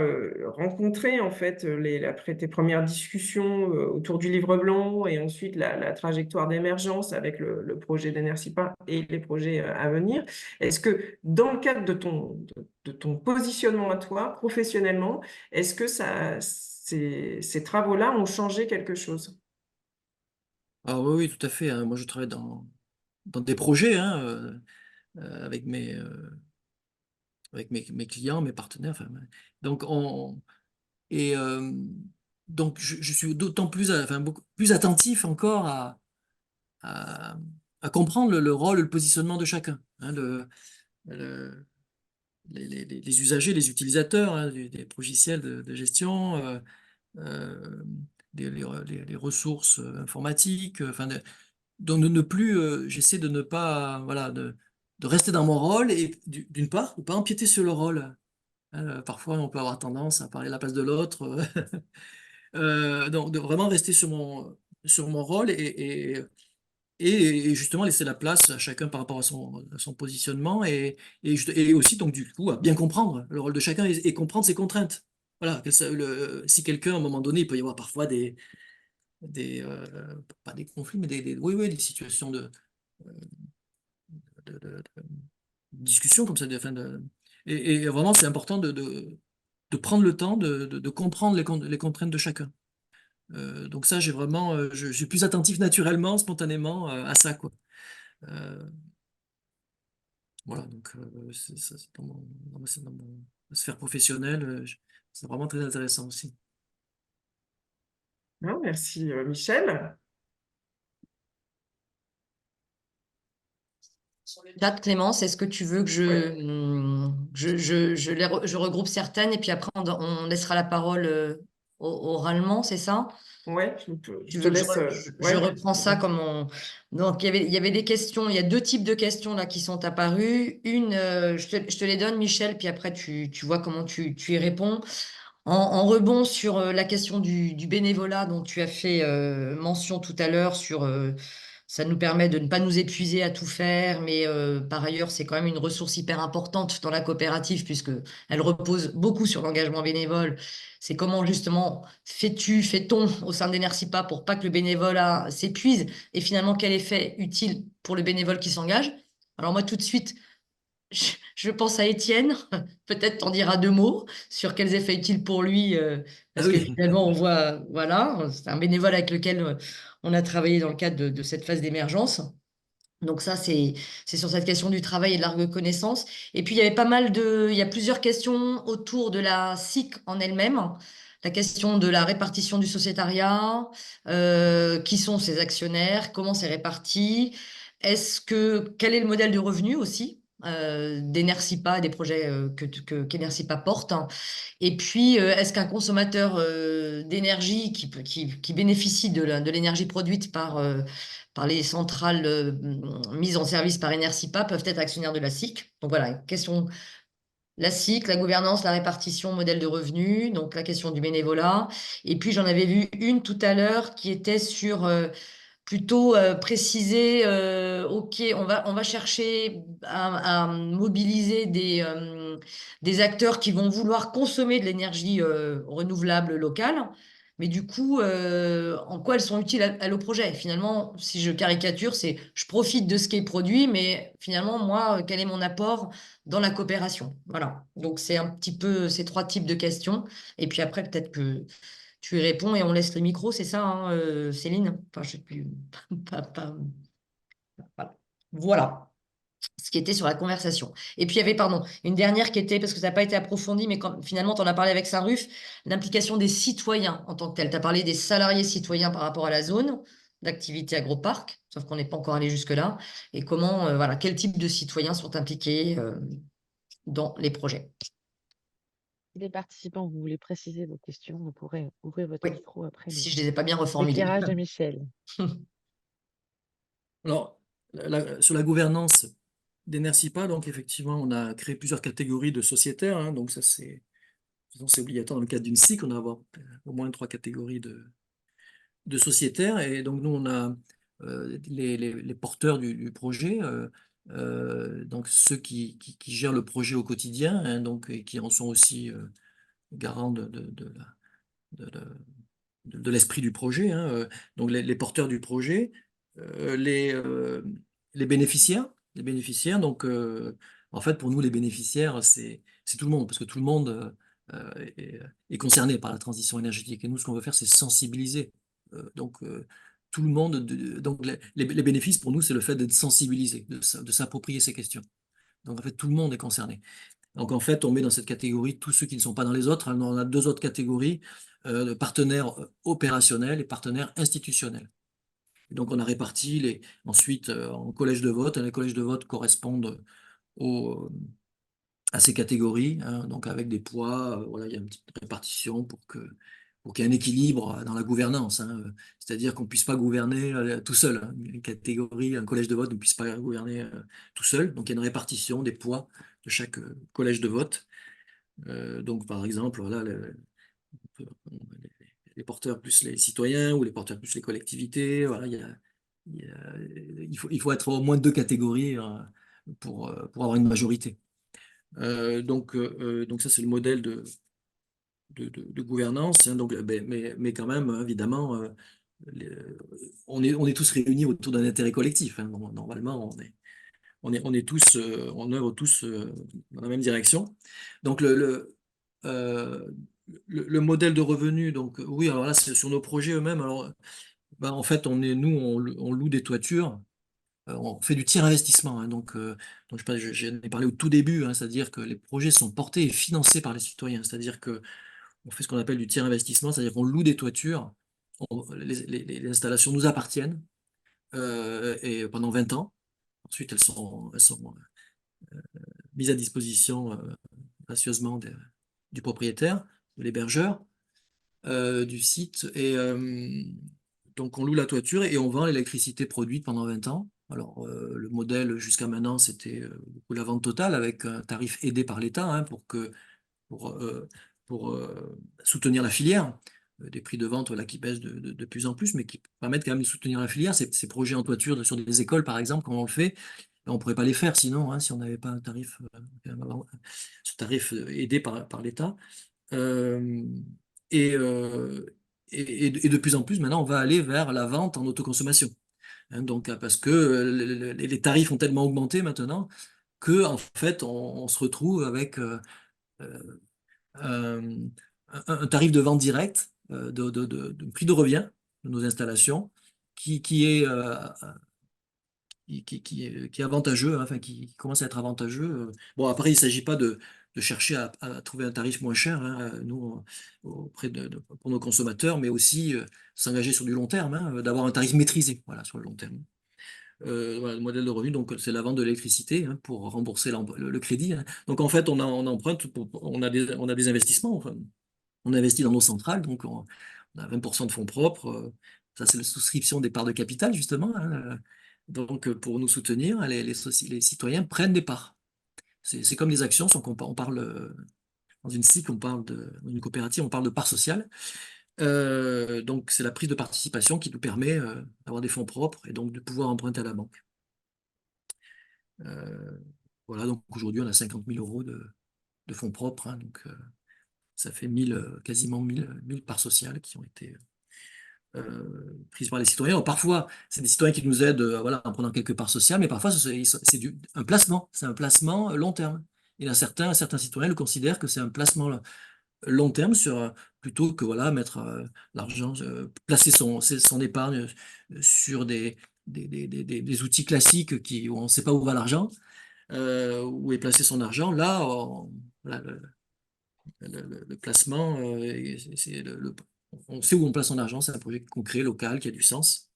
S2: rencontré en fait après tes premières discussions autour du livre blanc et ensuite la trajectoire d'émergence avec le projet d'Enercipa et les projets à venir, est-ce que dans le cadre de ton positionnement à toi professionnellement, est-ce que ces travaux-là ont changé quelque chose?
S3: Ah oui, oui, tout à fait, hein. Moi, je travaille dans des projets, hein, avec mes clients, mes partenaires. Enfin, donc, et, donc je suis d'autant plus, enfin, beaucoup plus attentif encore à, à comprendre le rôle, le positionnement de chacun, hein, le- les usagers, les utilisateurs, hein, des logiciels de gestion, euh, les ressources informatiques, enfin, donc de ne plus, j'essaie de ne pas, voilà, de rester dans mon rôle et d'une part, de ne pas empiéter sur le rôle. Parfois, on peut avoir tendance à parler à la place de l'autre. Donc, de vraiment rester sur mon rôle et justement laisser la place à chacun par rapport à son positionnement et aussi, donc, du coup, à bien comprendre le rôle de chacun et comprendre ses contraintes. Voilà, si quelqu'un, à un moment donné, il peut y avoir parfois pas des conflits, mais oui, oui, des situations de discussion comme ça, et vraiment, c'est important de prendre le temps de comprendre les contraintes de chacun. Donc ça, je suis plus attentif naturellement, spontanément à ça, quoi. Euh, voilà, donc c'est dans mon sphère professionnelle, c'est vraiment très intéressant aussi.
S2: Non, merci Michel.
S5: Sur le chat, Clémence, est-ce que tu veux que
S2: Ouais.
S5: je regroupe certaines et puis après on laissera la parole oralement, c'est ça?
S2: Ouais, je
S5: Tu
S2: te
S5: veux que
S2: laisse.
S5: je
S2: Ouais.
S5: reprends ça comme on... Donc, il y avait des questions, il y a deux types de questions là qui sont apparues. Une, je te les donne, Michel, puis après tu vois comment tu y réponds. En rebond sur la question du bénévolat dont tu as fait mention tout à l'heure sur ça nous permet de ne pas nous épuiser à tout faire, mais par ailleurs, c'est quand même une ressource hyper importante dans la coopérative puisque elle repose beaucoup sur l'engagement bénévole. C'est comment justement fait-on au sein d'Enercipa pour pas que le bénévolat s'épuise et finalement quel effet utile pour le bénévole qui s'engage. Alors moi tout de suite, je pense à Étienne, peut-être t'en dira deux mots sur quels effets utiles pour lui,
S3: Ah
S5: parce que
S3: oui.
S5: finalement, on voit, voilà, c'est un bénévole avec lequel on a travaillé dans le cadre de cette phase d'émergence. Donc ça, c'est sur cette question du travail et de la reconnaissance. Et puis, il y a plusieurs questions autour de la SIC en elle-même. La question de la répartition du sociétariat, qui sont ses actionnaires, comment c'est réparti, quel est le modèle de revenu aussi d'Enercipa, des projets qu'Enercipa porte. Et puis, est-ce qu'un consommateur d'énergie qui bénéficie de l'énergie produite par les centrales mises en service par Enercipa peuvent être actionnaires de la SIC? Donc voilà, question la SIC, la gouvernance, la répartition, modèle de revenus, donc la question du bénévolat. Et puis j'en avais vu une tout à l'heure qui était sur plutôt préciser, OK, on va chercher à mobiliser des acteurs qui vont vouloir consommer de l'énergie renouvelable locale. Mais du coup, en quoi elles sont utiles à nos projets? Finalement, si je caricature, c'est je profite de ce qui est produit, mais finalement, moi, quel est mon apport dans la coopération? Voilà. Donc, c'est un petit peu ces trois types de questions. Et puis après, peut-être que tu y réponds et on laisse le micro, c'est ça, hein, Céline? Enfin, je sais plus. Pas- pas- Voilà ce qui était sur la conversation. Et puis il y avait, pardon, une dernière qui était, parce que ça n'a pas été approfondi, mais quand finalement tu en as parlé avec Saint-Ruf, l'implication des citoyens en tant que tel. Tu as parlé des salariés citoyens par rapport à la zone d'activité agroparc, sauf qu'on n'est pas encore allé jusque-là. Et comment, voilà, quel type de citoyens sont impliqués dans les projets.
S4: Si les participants, vous voulez préciser vos questions, vous pourrez ouvrir votre
S5: Oui,
S4: micro après
S5: si je ne les ai pas bien reformulés.
S4: l'éclairage de Michel.
S3: Alors, sur la gouvernance d'Enercipa, donc effectivement, on a créé plusieurs catégories de sociétaires, hein, donc ça c'est obligatoire dans le cadre d'une SIC, on a avoir au moins 3 catégories de sociétaires, et donc nous on a les porteurs du projet, donc ceux qui gèrent le projet au quotidien, hein, donc, et qui en sont aussi garants de l'esprit du projet, hein, donc les porteurs du projet, les bénéficiaires, donc en fait pour nous les bénéficiaires c'est tout le monde, parce que tout le monde est concerné par la transition énergétique, et nous ce qu'on veut faire c'est sensibiliser. Donc tout le monde, donc les bénéfices pour nous c'est le fait d'être sensibilisé, de s'approprier ces questions. Donc en fait tout le monde est concerné. Donc en fait, on met dans cette catégorie tous ceux qui ne sont pas dans les autres. On a 2 autres catégories, de partenaires opérationnels et partenaires institutionnels. Et donc on a réparti ensuite en collèges de vote. Les collèges de vote correspondent à ces catégories, hein, donc avec des poids. Voilà, il y a une petite répartition pour qu'il y ait un équilibre dans la gouvernance, hein. C'est-à-dire qu'on ne puisse pas gouverner tout seul, hein. Une catégorie, un collège de vote ne puisse pas gouverner tout seul. Donc il y a une répartition des poids de chaque collège de vote. Donc, par exemple, voilà, les porteurs plus les citoyens ou les porteurs plus les collectivités. Voilà, il faut être au moins 2 catégories pour avoir une majorité. Donc ça, c'est le modèle de gouvernance, hein. Donc, mais quand même, évidemment, on est tous réunis autour d'un intérêt collectif, hein. Normalement, on est tous, on œuvre tous dans la même direction. Donc euh, le modèle de revenu, donc oui, alors là, c'est sur nos projets eux-mêmes. Alors, en fait, on loue des toitures, on fait du tiers investissement, hein. Donc j'en ai parlé au tout début, hein, c'est-à-dire que les projets sont portés et financés par les citoyens, c'est-à-dire que on fait ce qu'on appelle du tiers investissement, c'est-à-dire qu'on loue des toitures, les installations nous appartiennent et pendant 20 ans. Ensuite, elles sont mise à disposition gracieusement du propriétaire, de l'hébergeur du site. Et donc, on loue la toiture et on vend l'électricité produite pendant 20 ans. Alors, le modèle jusqu'à maintenant, c'était la vente totale avec un tarif aidé par l'État, hein, pour, euh, pour soutenir la filière. Des prix de vente voilà, qui baissent de plus en plus, mais qui permettent quand même de soutenir la filière. Ces projets en toiture sur des écoles, par exemple, quand on le fait, on ne pourrait pas les faire sinon, hein, si on n'avait pas un tarif, ce tarif aidé par l'État. Euh, et, euh, et de plus en plus, maintenant, on va aller vers la vente en autoconsommation, hein. Donc, parce que les tarifs ont tellement augmenté maintenant que, en fait, on se retrouve avec euh, un, un tarif de vente direct, de prix de revient de nos installations, qui est qui est avantageux, hein, enfin qui commence à être avantageux. Bon, après, il ne s'agit pas de chercher à trouver un tarif moins cher, hein, nous, pour nos consommateurs, mais aussi s'engager sur du long terme, hein, d'avoir un tarif maîtrisé, voilà, sur le long terme. Voilà, le modèle de revenu, donc c'est la vente de l'électricité, hein, pour rembourser le crédit, hein. Donc en fait, on emprunte, on a des investissements, enfin, on investit dans nos centrales, donc on a 20% de fonds propres. Ça, c'est la souscription des parts de capital, justement, hein. Donc, pour nous soutenir, les citoyens prennent des parts. C'est comme des actions, sauf on parle, dans une SIC, dans une coopérative, on parle de part sociale. Donc, c'est la prise de participation qui nous permet d'avoir des fonds propres et donc de pouvoir emprunter à la banque. Voilà, donc aujourd'hui, on a 50 000 euros de fonds propres, hein, donc ça fait quasiment 1000 parts sociales qui ont été prises par les citoyens. Alors, parfois, c'est des citoyens qui nous aident voilà, en prenant quelques parts sociales, mais parfois, c'est un placement. C'est un placement long terme. Il y a certains citoyens le considèrent que c'est un placement long terme plutôt que voilà, mettre l'argent, placer son épargne sur des des outils classiques où on ne sait pas où va l'argent, où est placé son argent. Là, voilà, le placement, on sait où on place son argent, c'est un projet concret, local, qui a du sens.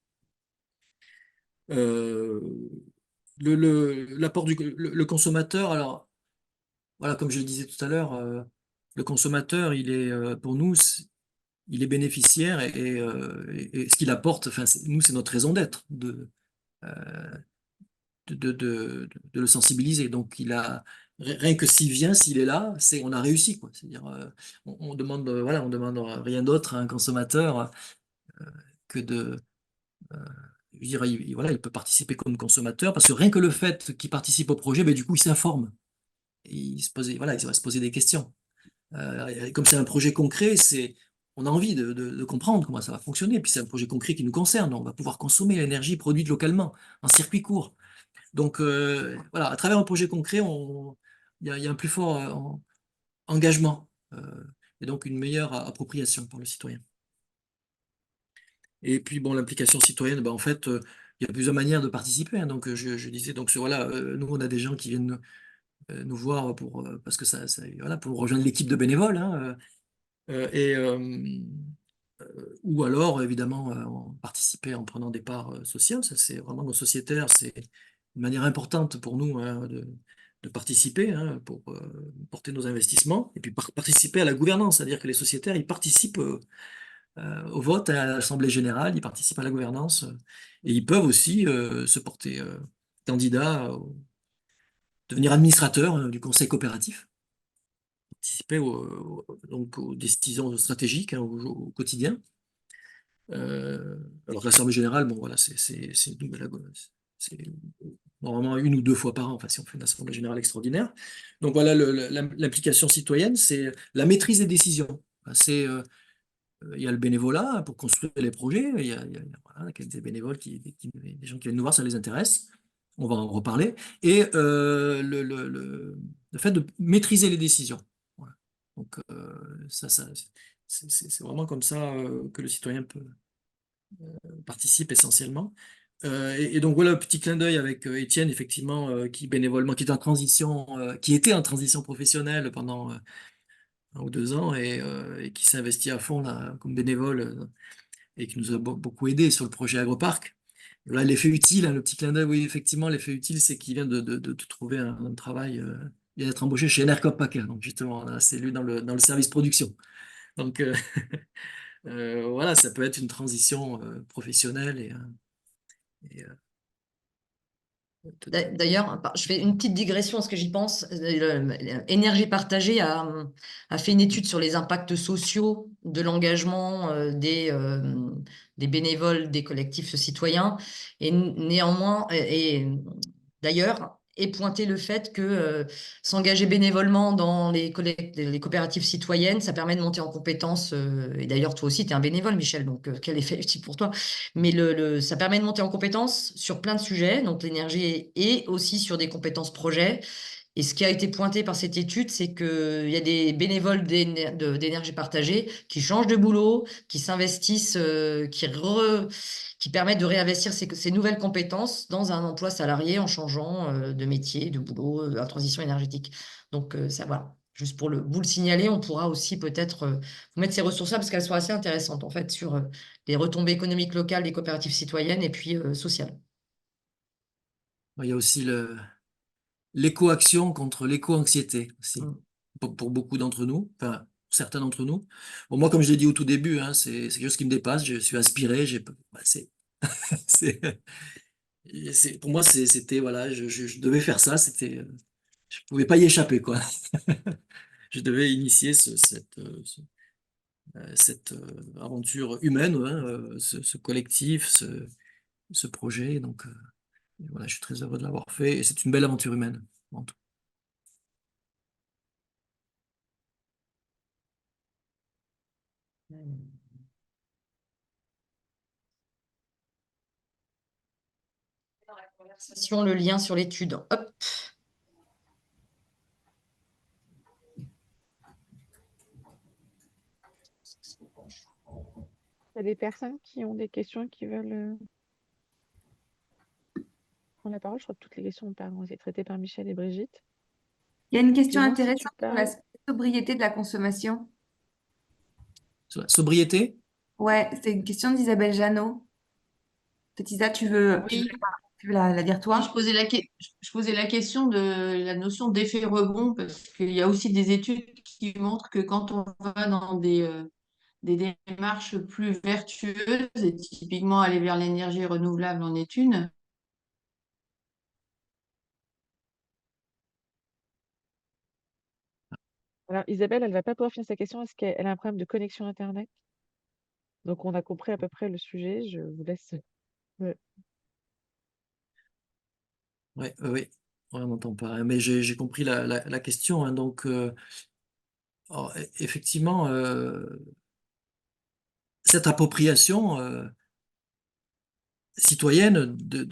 S3: Euh, L'apport le consommateur, alors voilà, comme je le disais tout à l'heure, le consommateur, il est pour nous, il est bénéficiaire et ce qu'il apporte, enfin, nous, c'est notre raison d'être euh, de le sensibiliser. Donc, rien que s'il vient, s'il est là, on a réussi, quoi. C'est-à-dire, on demande, voilà, on demande rien d'autre à un consommateur que euh, je veux dire, voilà, il peut participer comme consommateur parce que rien que le fait qu'il participe au projet, ben, du coup, il s'informe. Et voilà, il va se poser des questions. Et comme c'est un projet concret, on a envie de comprendre comment ça va fonctionner. Puis c'est un projet concret qui nous concerne. On va pouvoir consommer l'énergie produite localement, en circuit court. Donc voilà, à travers un projet concret, il y a un plus fort engagement et donc une meilleure appropriation par le citoyen. Et puis bon, l'implication citoyenne, ben, en fait, il y a plusieurs manières de participer, hein. Donc je disais, donc voilà, nous on a des gens qui viennent nous voir parce que voilà, pour rejoindre l'équipe de bénévoles, hein, ou alors évidemment participer en prenant des parts sociales. Ça, c'est vraiment nos sociétaires, c'est une manière importante pour nous, hein, de participer, hein, pour porter nos investissements et puis participer à la gouvernance, c'est-à-dire que les sociétaires ils participent au vote à l'Assemblée générale, ils participent à la gouvernance et ils peuvent aussi se porter candidats, devenir administrateurs du conseil coopératif, participer donc aux décisions stratégiques, hein, au quotidien. Alors que l'Assemblée générale, bon voilà, c'est normalement 1 ou 2 fois par an, enfin si on fait une Assemblée générale extraordinaire. Donc voilà, l'implication citoyenne, c'est la maîtrise des décisions. Il y a le bénévolat pour construire les projets, voilà, des bénévoles, des gens qui viennent nous voir, ça les intéresse. On va en reparler. Et le fait de maîtriser les décisions. Voilà. Donc c'est vraiment comme ça que le citoyen participe essentiellement. Et donc voilà, petit clin d'œil avec Étienne, effectivement, qui bénévolement, qui était en transition professionnelle pendant 1 ou 2 ans et qui s'est investi à fond là, comme bénévole et qui nous a beaucoup aidé sur le projet Agroparc. Là, l'effet utile, hein, le petit clin d'œil, oui, effectivement, l'effet utile, c'est qu'il vient de trouver un travail, il vient d'être embauché chez Enercop Packer, donc justement, là, c'est lui dans le service production. Donc voilà, ça peut être une transition professionnelle et,
S5: D'ailleurs, je fais une petite digression parce que j'y pense. Énergie partagée a fait une étude sur les impacts sociaux de l'engagement des bénévoles, des collectifs citoyens. Et néanmoins, et d'ailleurs, est pointé le fait que s'engager bénévolement dans les coopératives citoyennes, ça permet de monter en compétences. Et d'ailleurs, toi aussi, tu es un bénévole, Michel, donc quel effet utile pour toi. Mais ça permet de monter en compétences sur plein de sujets, donc l'énergie et aussi sur des compétences projets. Et ce qui a été pointé par cette étude, c'est qu'il y a des bénévoles d'énergie partagée qui changent de boulot, qui s'investissent, qui permettent de réinvestir ces nouvelles compétences dans un emploi salarié en changeant de métier, de boulot, en transition énergétique. Donc, ça, voilà. Juste pour vous le signaler, on pourra aussi peut-être vous mettre ces ressources-là parce qu'elles sont assez intéressantes, en fait, sur les retombées économiques locales des coopératives citoyennes et puis sociales.
S3: il y a aussi l'éco-action contre l'éco-anxiété aussi,
S5: Mm.
S3: pour beaucoup d'entre nous, enfin certains d'entre nous. Bon, moi, comme je l'ai dit au tout début, hein, c'est quelque chose qui me dépasse, je suis inspiré, c'est, pour moi, c'était, voilà, je devais faire ça, je pouvais pas y échapper, quoi. Je devais initier cette aventure humaine, hein, ce collectif, ce projet. Donc, voilà, je suis très heureux de l'avoir fait et c'est une belle aventure humaine, en tout.
S5: Dans la conversation, le lien sur l'étude. Hop.
S4: Il y a des personnes qui ont des questions qui veulent. prendre la parole. Je crois que toutes les questions ont été traitées par Michel et Brigitte.
S6: Il y a une question
S4: Clémence, si tu
S6: intéressante sur la
S4: parles.
S6: sobriété de la consommation.
S3: Sur la sobriété?
S6: Ouais, c'est une question d'Isabelle Jeannot. Peut-être Isa,
S7: Oui,
S6: tu veux la dire
S7: oui,
S6: toi?
S7: je posais la question de la notion d'effet rebond parce qu'il y a aussi des études qui montrent que quand on va dans des démarches plus vertueuses, et typiquement aller vers l'énergie renouvelable en est une.
S4: Alors, Isabelle, elle ne va pas pouvoir finir sa question parce qu'elle a un problème de connexion Internet. Donc, on a compris à peu près le sujet. Je vous laisse.
S3: Oui, oui, oui. Ouais, on n'entend pas, hein, mais j'ai compris la question, hein. Donc, alors, effectivement, cette appropriation citoyenne de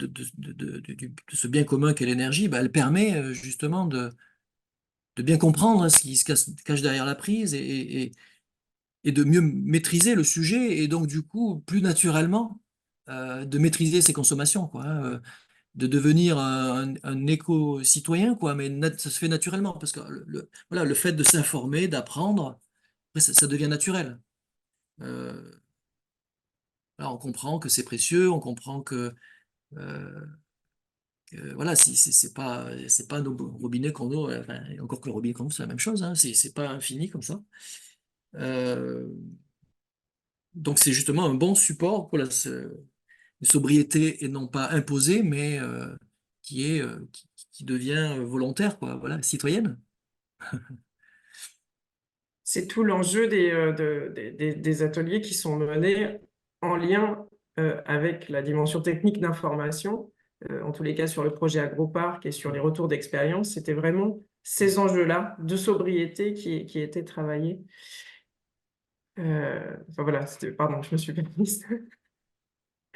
S3: ce bien commun qu'est l'énergie, bah, elle permet justement de bien comprendre ce qui se cache derrière la prise et de mieux maîtriser le sujet et donc du coup, plus naturellement, de maîtriser ses consommations, quoi, hein, de devenir un éco-citoyen, quoi, mais ça se fait naturellement parce que voilà, le fait de s'informer, d'apprendre, après, ça devient naturel. Euh, Là, on comprend que c'est précieux, on comprend euh, voilà, si c'est pas nos robinets qu'on ouvre, enfin, et encore que le robinet qu'on ouvre, c'est la même chose, hein, c'est pas infini comme ça. Euh, donc c'est justement un bon support pour une sobriété et non pas imposée, mais qui devient volontaire, quoi, voilà, citoyenne.
S2: C'est tout l'enjeu des ateliers qui sont menés en lien avec la dimension technique d'information. En tous les cas, sur le projet AgroParc et sur les retours d'expérience, c'était vraiment ces enjeux-là de sobriété qui étaient travaillés. Enfin voilà, pardon, je me suis permise.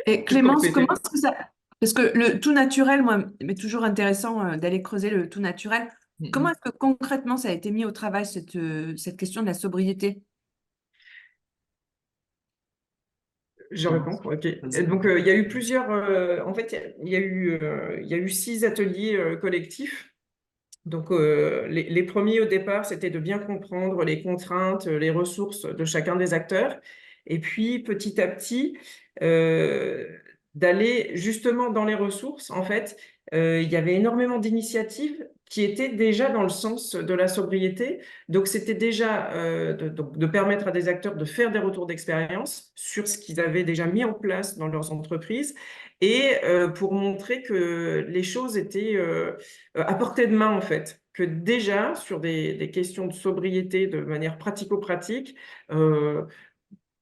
S6: Et Clémence, comment est-ce que ça... Parce que le tout naturel, moi, m'est toujours intéressant d'aller creuser le tout naturel. Comment est-ce que concrètement ça a été mis au travail, cette question de la sobriété?
S2: Je réponds, ok. Et donc, il y a eu plusieurs. En fait, il y a eu 6 ateliers collectifs. Donc, les premiers au départ, c'était de bien comprendre les contraintes, les ressources de chacun des acteurs. Et puis, petit à petit, d'aller justement dans les ressources. En fait, il y avait énormément d'initiatives qui étaient déjà dans le sens de la sobriété. Donc, c'était déjà de permettre à des acteurs de faire des retours d'expérience sur ce qu'ils avaient déjà mis en place dans leurs entreprises et pour montrer que les choses étaient à portée de main, en fait. Que déjà, sur des questions de sobriété de manière pratico-pratique,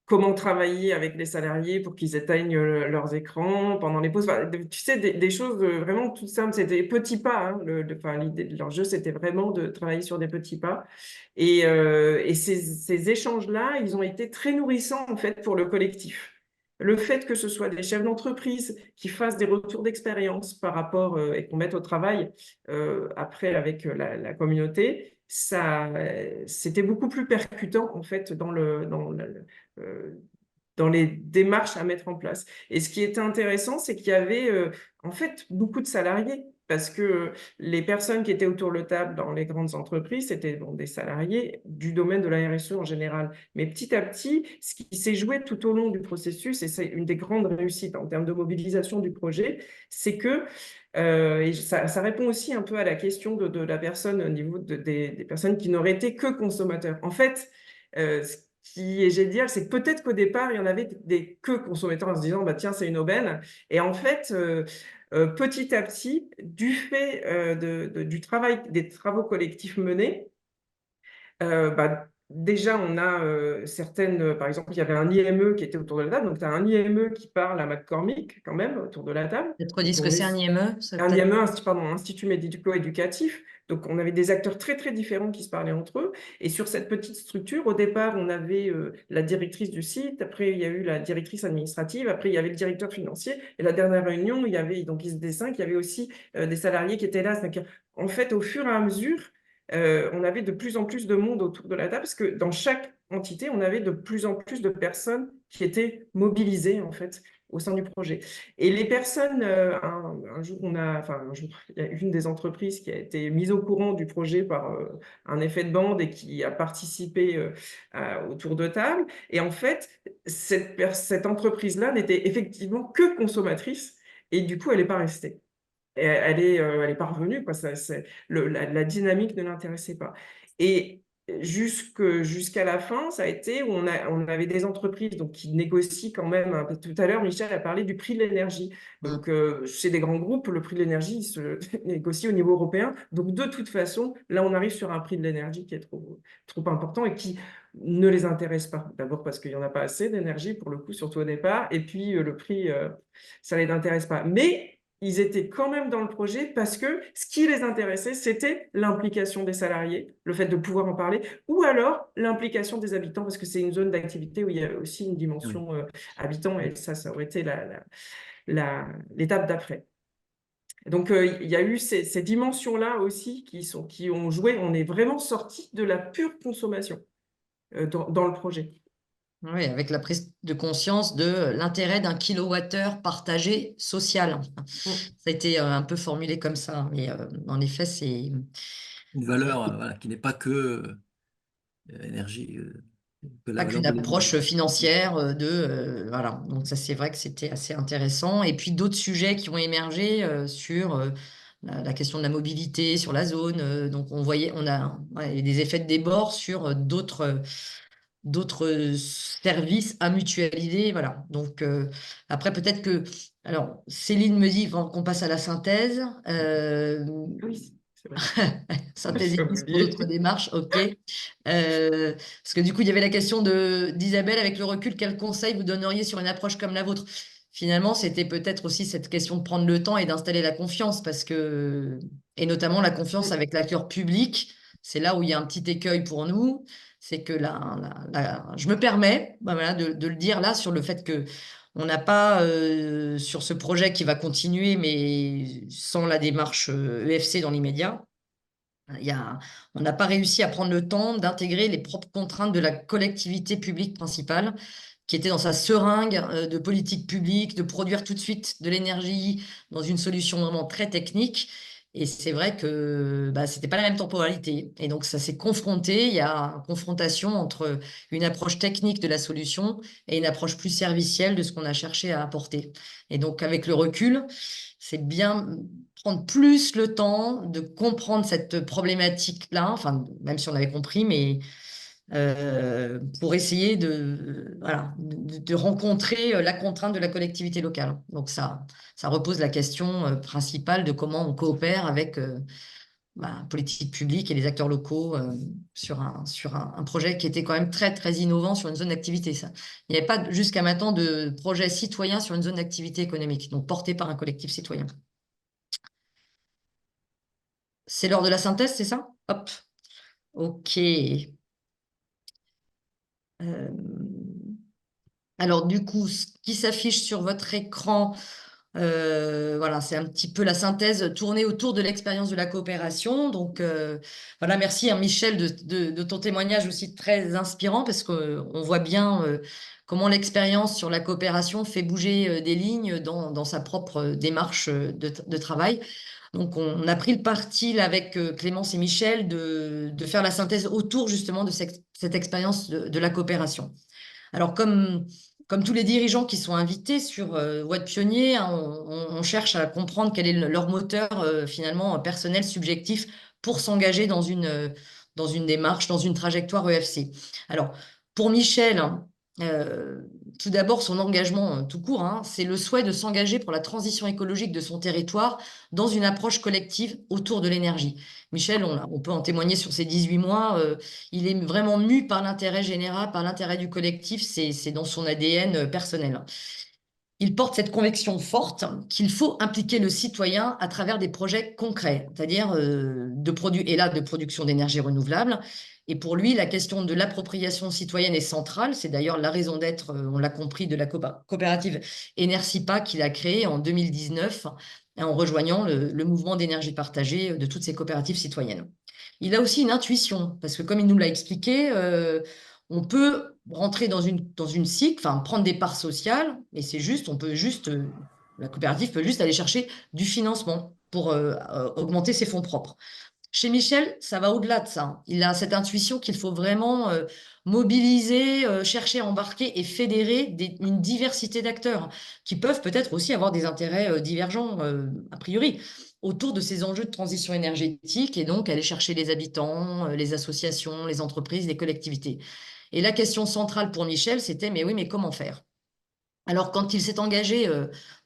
S2: comment travailler avec les salariés pour qu'ils éteignent leurs écrans pendant les pauses. Enfin, tu sais, des choses vraiment toutes simples. C'était des petits pas. Hein. Enfin, l'idée de leur jeu, c'était vraiment de travailler sur des petits pas. Et ces échanges-là, ils ont été très nourrissants, en fait, pour le collectif. Le fait que ce soit des chefs d'entreprise qui fassent des retours d'expérience par rapport et qu'on mette au travail après avec la communauté, c'était beaucoup plus percutant, en fait, euh, dans les démarches à mettre en place. Et ce qui était intéressant, c'est qu'il y avait en fait beaucoup de salariés, parce que les personnes qui étaient autour de la table dans les grandes entreprises, c'était des salariés du domaine de la RSE en général. Mais petit à petit, ce qui s'est joué tout au long du processus, et c'est une des grandes réussites en termes de mobilisation du projet, c'est que et ça répond aussi un peu à la question de la personne au niveau des personnes qui n'auraient été que consommateurs. En fait, ce qui est génial, c'est que peut-être qu'au départ, il y en avait des que consommateurs en se disant, bah, tiens, c'est une aubaine. Et en fait, petit à petit, du fait du travail, des travaux collectifs menés, bah, déjà, on a certaines, par exemple, il y avait un IME qui était autour de la table, donc tu as un IME qui parle à McCormick quand même autour de la table.
S5: Peut-être redis ce que c'est un IME.
S2: Un IME, pardon, Institut médico-éducatif. Donc, on avait des acteurs très, très différents qui se parlaient entre eux. Et sur cette petite structure, au départ, on avait la directrice du site, après, il y a eu la directrice administrative, après, il y avait le directeur financier. Et la dernière réunion, il y avait, donc, ISD5, il y avait aussi des salariés qui étaient là. Donc, en fait, au fur et à mesure, on avait de plus en plus de monde autour de la table, parce que dans chaque entité, on avait de plus en plus de personnes qui étaient mobilisées, en fait. au sein du projet. Et les personnes, un jour, il y a une des entreprises qui a été mise au courant du projet par un effet de bande et qui a participé au tour de table. Et en fait, cette entreprise-là n'était effectivement que consommatrice et du coup, elle n'est pas restée. Et elle est pas revenue, quoi. La dynamique ne l'intéressait pas. Et jusqu'à la fin, ça a été où on avait des entreprises donc, qui négocient quand même. Tout à l'heure, Michel a parlé du prix de l'énergie. Donc, chez des grands groupes, le prix de l'énergie il se négocie au niveau européen. Donc, de toute façon, là, on arrive sur un prix de l'énergie qui est trop important et qui ne les intéresse pas. D'abord parce qu'il n'y en a pas assez d'énergie, pour le coup, surtout au départ. Et puis, le prix, ça ne les intéresse pas. Mais ils étaient quand même dans le projet parce que ce qui les intéressait, c'était l'implication des salariés, le fait de pouvoir en parler, ou alors l'implication des habitants, parce que c'est une zone d'activité où il y a aussi une dimension habitant, et ça aurait été l'étape d'après. Donc, il y a eu ces dimensions-là aussi qui ont joué. On est vraiment sorti de la pure consommation dans le projet.
S5: Oui, avec la prise de conscience de l'intérêt d'un kilowattheure partagé social. Ça a été un peu formulé comme ça, mais en effet, c'est
S3: Une valeur voilà, qui n'est pas que énergie, que la
S5: pas
S3: valeur
S5: qu'une
S3: de l'énergie.
S5: approche financière voilà. Donc ça, c'est vrai que c'était assez intéressant. Et puis d'autres sujets qui ont émergé sur la question de la mobilité, sur la zone. Donc on a des effets de débord sur d'autres services à mutualiser. Voilà. Donc, après, peut-être que... Alors, Céline me dit qu'on passe à la synthèse.
S2: Oui, c'est vrai.
S5: Synthèse
S2: J'ai
S5: pour
S2: oublié.
S5: d'autres démarches, ok. Parce que du coup, il y avait la question d'Isabelle, avec le recul, quel conseil vous donneriez sur une approche comme la vôtre? Finalement, c'était peut-être aussi cette question de prendre le temps et d'installer la confiance, et notamment la confiance avec l'acteur public. C'est là où il y a un petit écueil pour nous, c'est que je me permets voilà, de le dire là sur le fait que on n'a pas, sur ce projet qui va continuer, mais sans la démarche EFC dans l'immédiat, on n'a pas réussi à prendre le temps d'intégrer les propres contraintes de la collectivité publique principale, qui était dans sa seringue de politique publique, de produire tout de suite de l'énergie dans une solution vraiment très technique. Et c'est vrai que ce n'était pas la même temporalité. Et donc, ça s'est confronté. Il y a une confrontation entre une approche technique de la solution et une approche plus servicielle de ce qu'on a cherché à apporter. Et donc, avec le recul, c'est bien prendre plus le temps de comprendre cette problématique-là, enfin, même si on avait compris, mais pour essayer de rencontrer la contrainte de la collectivité locale. Donc ça repose la question principale de comment on coopère avec politique publique et les acteurs locaux sur un projet qui était quand même très, très innovant sur une zone d'activité. Il n'y avait pas jusqu'à maintenant de projet citoyen sur une zone d'activité économique, donc porté par un collectif citoyen. C'est l'heure de la synthèse, c'est ça? Hop. OK. Alors, du coup, ce qui s'affiche sur votre écran, voilà, c'est un petit peu la synthèse tournée autour de l'expérience de la coopération. Donc, voilà, merci Michel de ton témoignage aussi très inspirant parce qu'on voit bien comment l'expérience sur la coopération fait bouger des lignes dans sa propre démarche de travail. Donc, on a pris le parti là, avec Clémence et Michel de faire la synthèse autour justement de cette expérience de la coopération. Alors, comme tous les dirigeants qui sont invités sur Voix de Pionnier, hein, on cherche à comprendre quel est leur moteur finalement personnel, subjectif, pour s'engager dans une démarche, dans une trajectoire EFC. Alors, pour Michel, hein, tout d'abord, son engagement tout court, hein, c'est le souhait de s'engager pour la transition écologique de son territoire dans une approche collective autour de l'énergie. Michel, on peut en témoigner sur ces 18 mois, il est vraiment mu par l'intérêt général, par l'intérêt du collectif, c'est dans son ADN personnel. Il porte cette conviction forte qu'il faut impliquer le citoyen à travers des projets concrets, c'est-à-dire de production d'énergie renouvelable. Et pour lui, la question de l'appropriation citoyenne est centrale. C'est d'ailleurs la raison d'être, on l'a compris, de la coopérative Enercipa qu'il a créée en 2019 en rejoignant le mouvement d'énergie partagée de toutes ces coopératives citoyennes. Il a aussi une intuition, parce que comme il nous l'a expliqué, On peut rentrer dans une SIC, enfin prendre des parts sociales, mais c'est juste, la coopérative peut juste aller chercher du financement pour augmenter ses fonds propres. Chez Michel, ça va au-delà de ça. Il a cette intuition qu'il faut vraiment mobiliser, chercher à embarquer et fédérer une diversité d'acteurs qui peuvent peut-être aussi avoir des intérêts divergents, a priori, autour de ces enjeux de transition énergétique et donc aller chercher les habitants, les associations, les entreprises, les collectivités. Et la question centrale pour Michel, c'était, mais oui, mais comment faire? Alors, quand il s'est engagé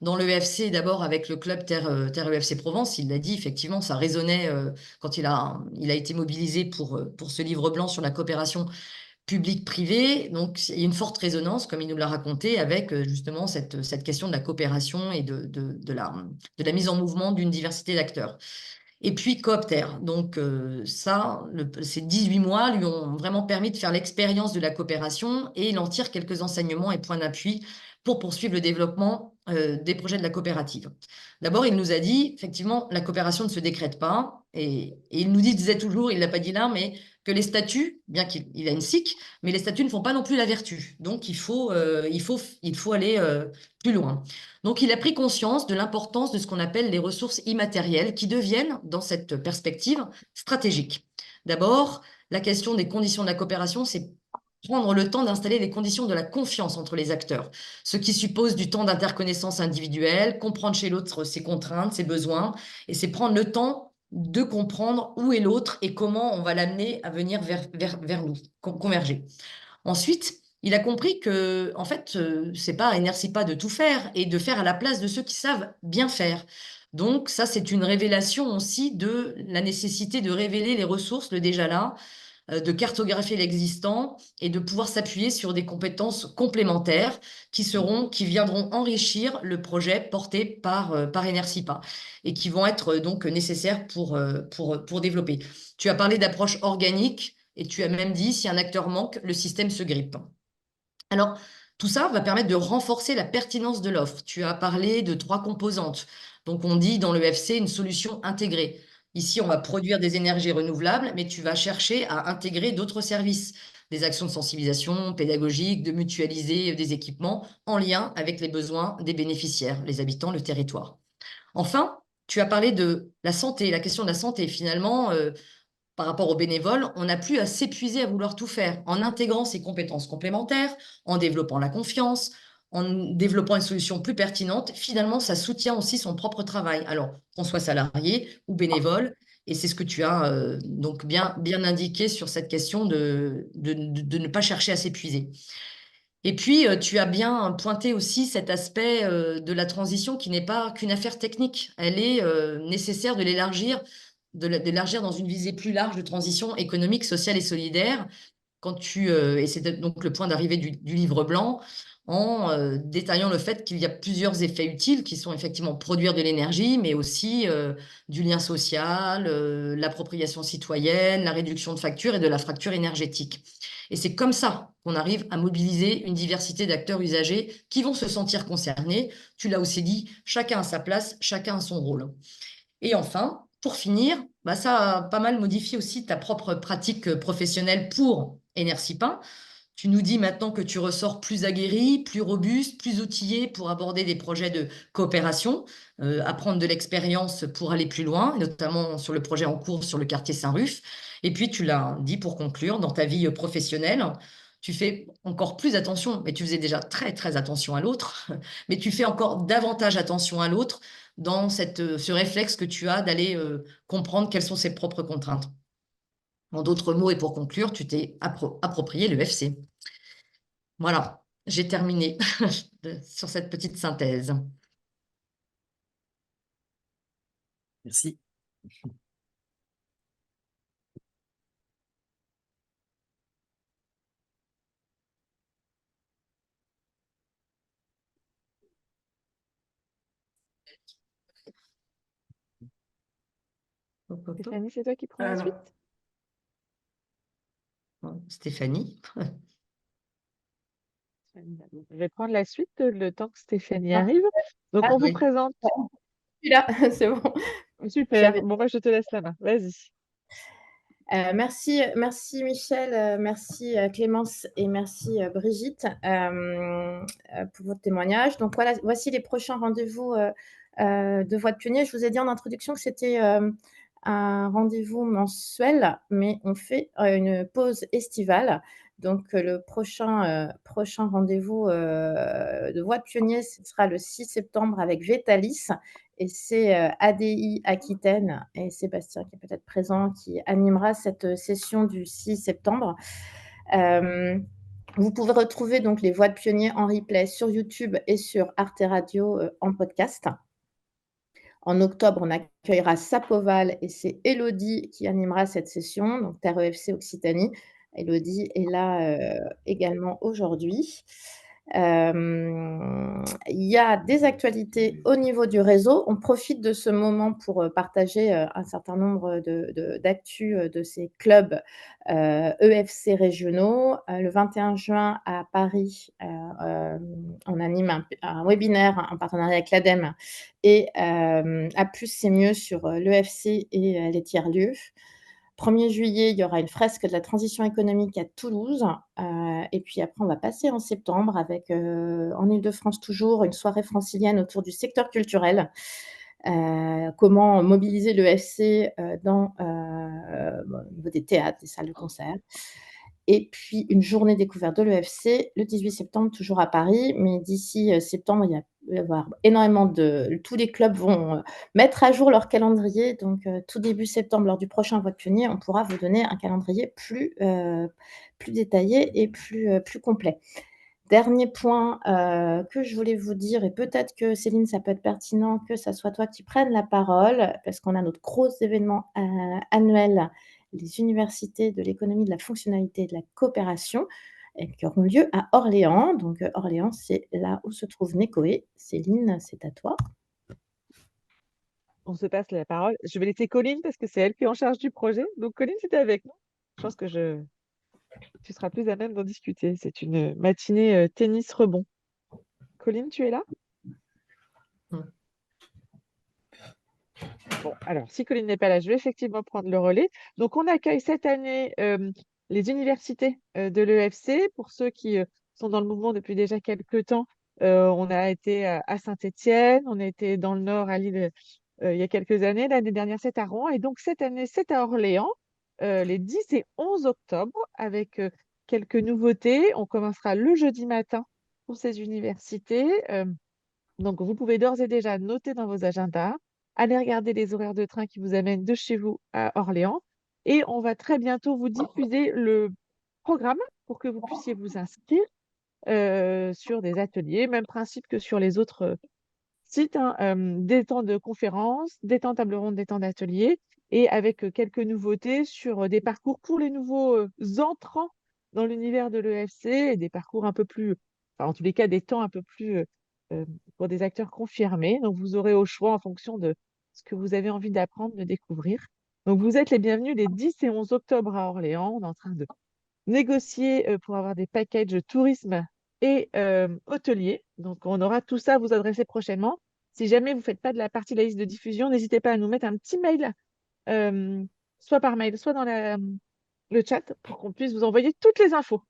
S5: dans l'EFC, d'abord avec le club Terre EFC Provence, il l'a dit, effectivement, ça résonnait quand il a été mobilisé pour ce livre blanc sur la coopération publique-privée. Donc, il y a une forte résonance, comme il nous l'a raconté, avec justement cette question de la coopération et de la mise en mouvement d'une diversité d'acteurs. Et puis Coopter. Donc ces 18 mois lui ont vraiment permis de faire l'expérience de la coopération et il en tire quelques enseignements et points d'appui pour poursuivre le développement des projets de la coopérative. D'abord, il nous a dit, effectivement, la coopération ne se décrète pas. Et il nous disait toujours, il ne l'a pas dit là, mais que les statuts, bien qu'il a une SIC, mais les statuts ne font pas non plus la vertu. Donc, il faut aller plus loin. Donc, il a pris conscience de l'importance de ce qu'on appelle les ressources immatérielles qui deviennent, dans cette perspective, stratégiques. D'abord, la question des conditions de la coopération, c'est prendre le temps d'installer les conditions de la confiance entre les acteurs, ce qui suppose du temps d'interconnaissance individuelle, comprendre chez l'autre ses contraintes, ses besoins, et c'est prendre le temps de comprendre où est l'autre et comment on va l'amener à venir vers nous, converger. Ensuite, il a compris que, en fait, c'est pas à Enersipa de tout faire et de faire à la place de ceux qui savent bien faire. Donc, ça, c'est une révélation aussi de la nécessité de révéler les ressources, le déjà là, de cartographier l'existant et de pouvoir s'appuyer sur des compétences complémentaires qui viendront enrichir le projet porté par Enersipa et qui vont être donc nécessaires pour développer. Tu as parlé d'approche organique et tu as même dit si un acteur manque, le système se grippe. Alors, tout ça va permettre de renforcer la pertinence de l'offre. Tu as parlé de 3 composantes. Donc, on dit dans le FC une solution intégrée. Ici, on va produire des énergies renouvelables, mais tu vas chercher à intégrer d'autres services, des actions de sensibilisation pédagogique, de mutualiser des équipements en lien avec les besoins des bénéficiaires, les habitants, le territoire. Enfin, tu as parlé de la santé, la question de la santé. Finalement, par rapport aux bénévoles, on n'a plus à s'épuiser à vouloir tout faire en intégrant ces compétences complémentaires, en développant la confiance, en développant une solution plus pertinente. Finalement, ça soutient aussi son propre travail. Alors, qu'on soit salarié ou bénévole, et c'est ce que tu as donc bien indiqué sur cette question de ne pas chercher à s'épuiser. Et puis, tu as bien pointé aussi cet aspect de la transition qui n'est pas qu'une affaire technique. Elle est nécessaire de l'élargir dans une visée plus large de transition économique, sociale et solidaire. Et c'est donc le point d'arrivée du livre blanc, en détaillant le fait qu'il y a plusieurs effets utiles qui sont effectivement produire de l'énergie, mais aussi du lien social, l'appropriation citoyenne, la réduction de factures et de la fracture énergétique. Et c'est comme ça qu'on arrive à mobiliser une diversité d'acteurs usagers qui vont se sentir concernés. Tu l'as aussi dit, chacun à sa place, chacun a son rôle. Et enfin, pour finir, ça a pas mal modifié aussi ta propre pratique professionnelle pour Enersipa. Tu nous dis maintenant que tu ressors plus aguerri, plus robuste, plus outillé pour aborder des projets de coopération, apprendre de l'expérience pour aller plus loin, notamment sur le projet en cours sur le quartier Saint-Ruf. Et puis, tu l'as dit pour conclure, dans ta vie professionnelle, tu fais encore plus attention, mais tu faisais déjà très, très attention à l'autre, mais tu fais encore davantage attention à l'autre dans ce réflexe que tu as d'aller comprendre quelles sont ses propres contraintes. En d'autres mots, et pour conclure, tu t'es approprié le FC. Voilà, j'ai terminé sur cette petite synthèse.
S3: Merci.
S4: Stéphanie, c'est toi qui prends la suite?
S5: Stéphanie.
S4: Je vais prendre la suite le temps que Stéphanie arrive. Donc, on vous présente.
S1: Je suis là, c'est bon.
S4: Super. Bon, moi, je te laisse la main. Vas-y.
S1: Merci Michel, merci Clémence et merci Brigitte pour votre témoignage. Donc voilà, voici les prochains rendez-vous de Voix de Pionnier. Je vous ai dit en introduction que c'était un rendez-vous mensuel, mais on fait une pause estivale. Donc le prochain rendez-vous de Voix de Pionnier, ce sera le 6 septembre avec Vétalis. Et c'est ADI Aquitaine et Sébastien qui est peut-être présent, qui animera cette session du 6 septembre. Vous pouvez retrouver donc les Voix de Pionniers en replay sur YouTube et sur Arte Radio en podcast. En octobre, on accueillera Sapoval et c'est Élodie qui animera cette session, donc Terre EFC Occitanie. Élodie est là également aujourd'hui. Il y a des actualités au niveau du réseau. On profite de ce moment pour partager un certain nombre d'actus de ces clubs EFC régionaux. Le 21 juin à Paris, on anime un webinaire en partenariat avec l'ADEME et A plus c'est mieux sur l'EFC et les tiers-lieux. 1er juillet, il y aura une fresque de la transition économique à Toulouse. Et puis après, on va passer en septembre avec, en Île-de-France toujours, une soirée francilienne autour du secteur culturel. Comment mobiliser l'EFC au niveau des théâtres, des salles de concert. Et puis une journée découverte de l'EFC le 18 septembre, toujours à Paris. Mais d'ici septembre, il va y avoir énormément tous les clubs vont mettre à jour leur calendrier. Donc, tout début septembre, lors du prochain Voix de Pionnier, on pourra vous donner un calendrier plus détaillé et plus complet. Dernier point que je voulais vous dire, et peut-être que Céline, ça peut être pertinent que ça soit toi qui prennes la parole, parce qu'on a notre gros événement annuel, les universités de l'économie, de la fonctionnalité et de la coopération, qui auront lieu à Orléans. Donc, Orléans, c'est là où se trouve Necoé. Céline, c'est à toi.
S4: On se passe la parole. Je vais laisser Colline parce que c'est elle qui est en charge du projet. Donc, Colline, c'était avec nous. Je pense que tu seras plus à même d'en discuter. C'est une matinée tennis rebond. Colline, tu es là? Bon, alors, si Colline n'est pas là, je vais effectivement prendre le relais. Donc, on accueille cette année les universités de l'EFC. Pour ceux qui sont dans le mouvement depuis déjà quelques temps, on a été à Saint-Étienne, on a été dans le Nord, à Lille, il y a quelques années. L'année dernière, c'est à Rouen. Et donc, cette année, c'est à Orléans, les 10 et 11 octobre, avec quelques nouveautés. On commencera le jeudi matin pour ces universités. Donc, vous pouvez d'ores et déjà noter dans vos agendas, aller regarder les horaires de train qui vous amènent de chez vous à Orléans. Et on va très bientôt vous diffuser le programme pour que vous puissiez vous inscrire sur des ateliers, même principe que sur les autres sites, hein, des temps de conférences, des temps table ronde, des temps d'ateliers, et avec quelques nouveautés sur des parcours pour les nouveaux entrants dans l'univers de l'EFC, et des parcours un peu plus, enfin, en tous les cas, des temps un peu plus pour des acteurs confirmés. Donc, vous aurez au choix en fonction de ce que vous avez envie d'apprendre, de découvrir. Donc, vous êtes les bienvenus les 10 et 11 octobre à Orléans. On est en train de négocier pour avoir des packages tourisme et hôtelier. Donc, on aura tout ça à vous adresser prochainement. Si jamais vous ne faites pas de la partie de la liste de diffusion, n'hésitez pas à nous mettre un petit mail, soit par mail, soit dans le chat, pour qu'on puisse vous envoyer toutes les infos.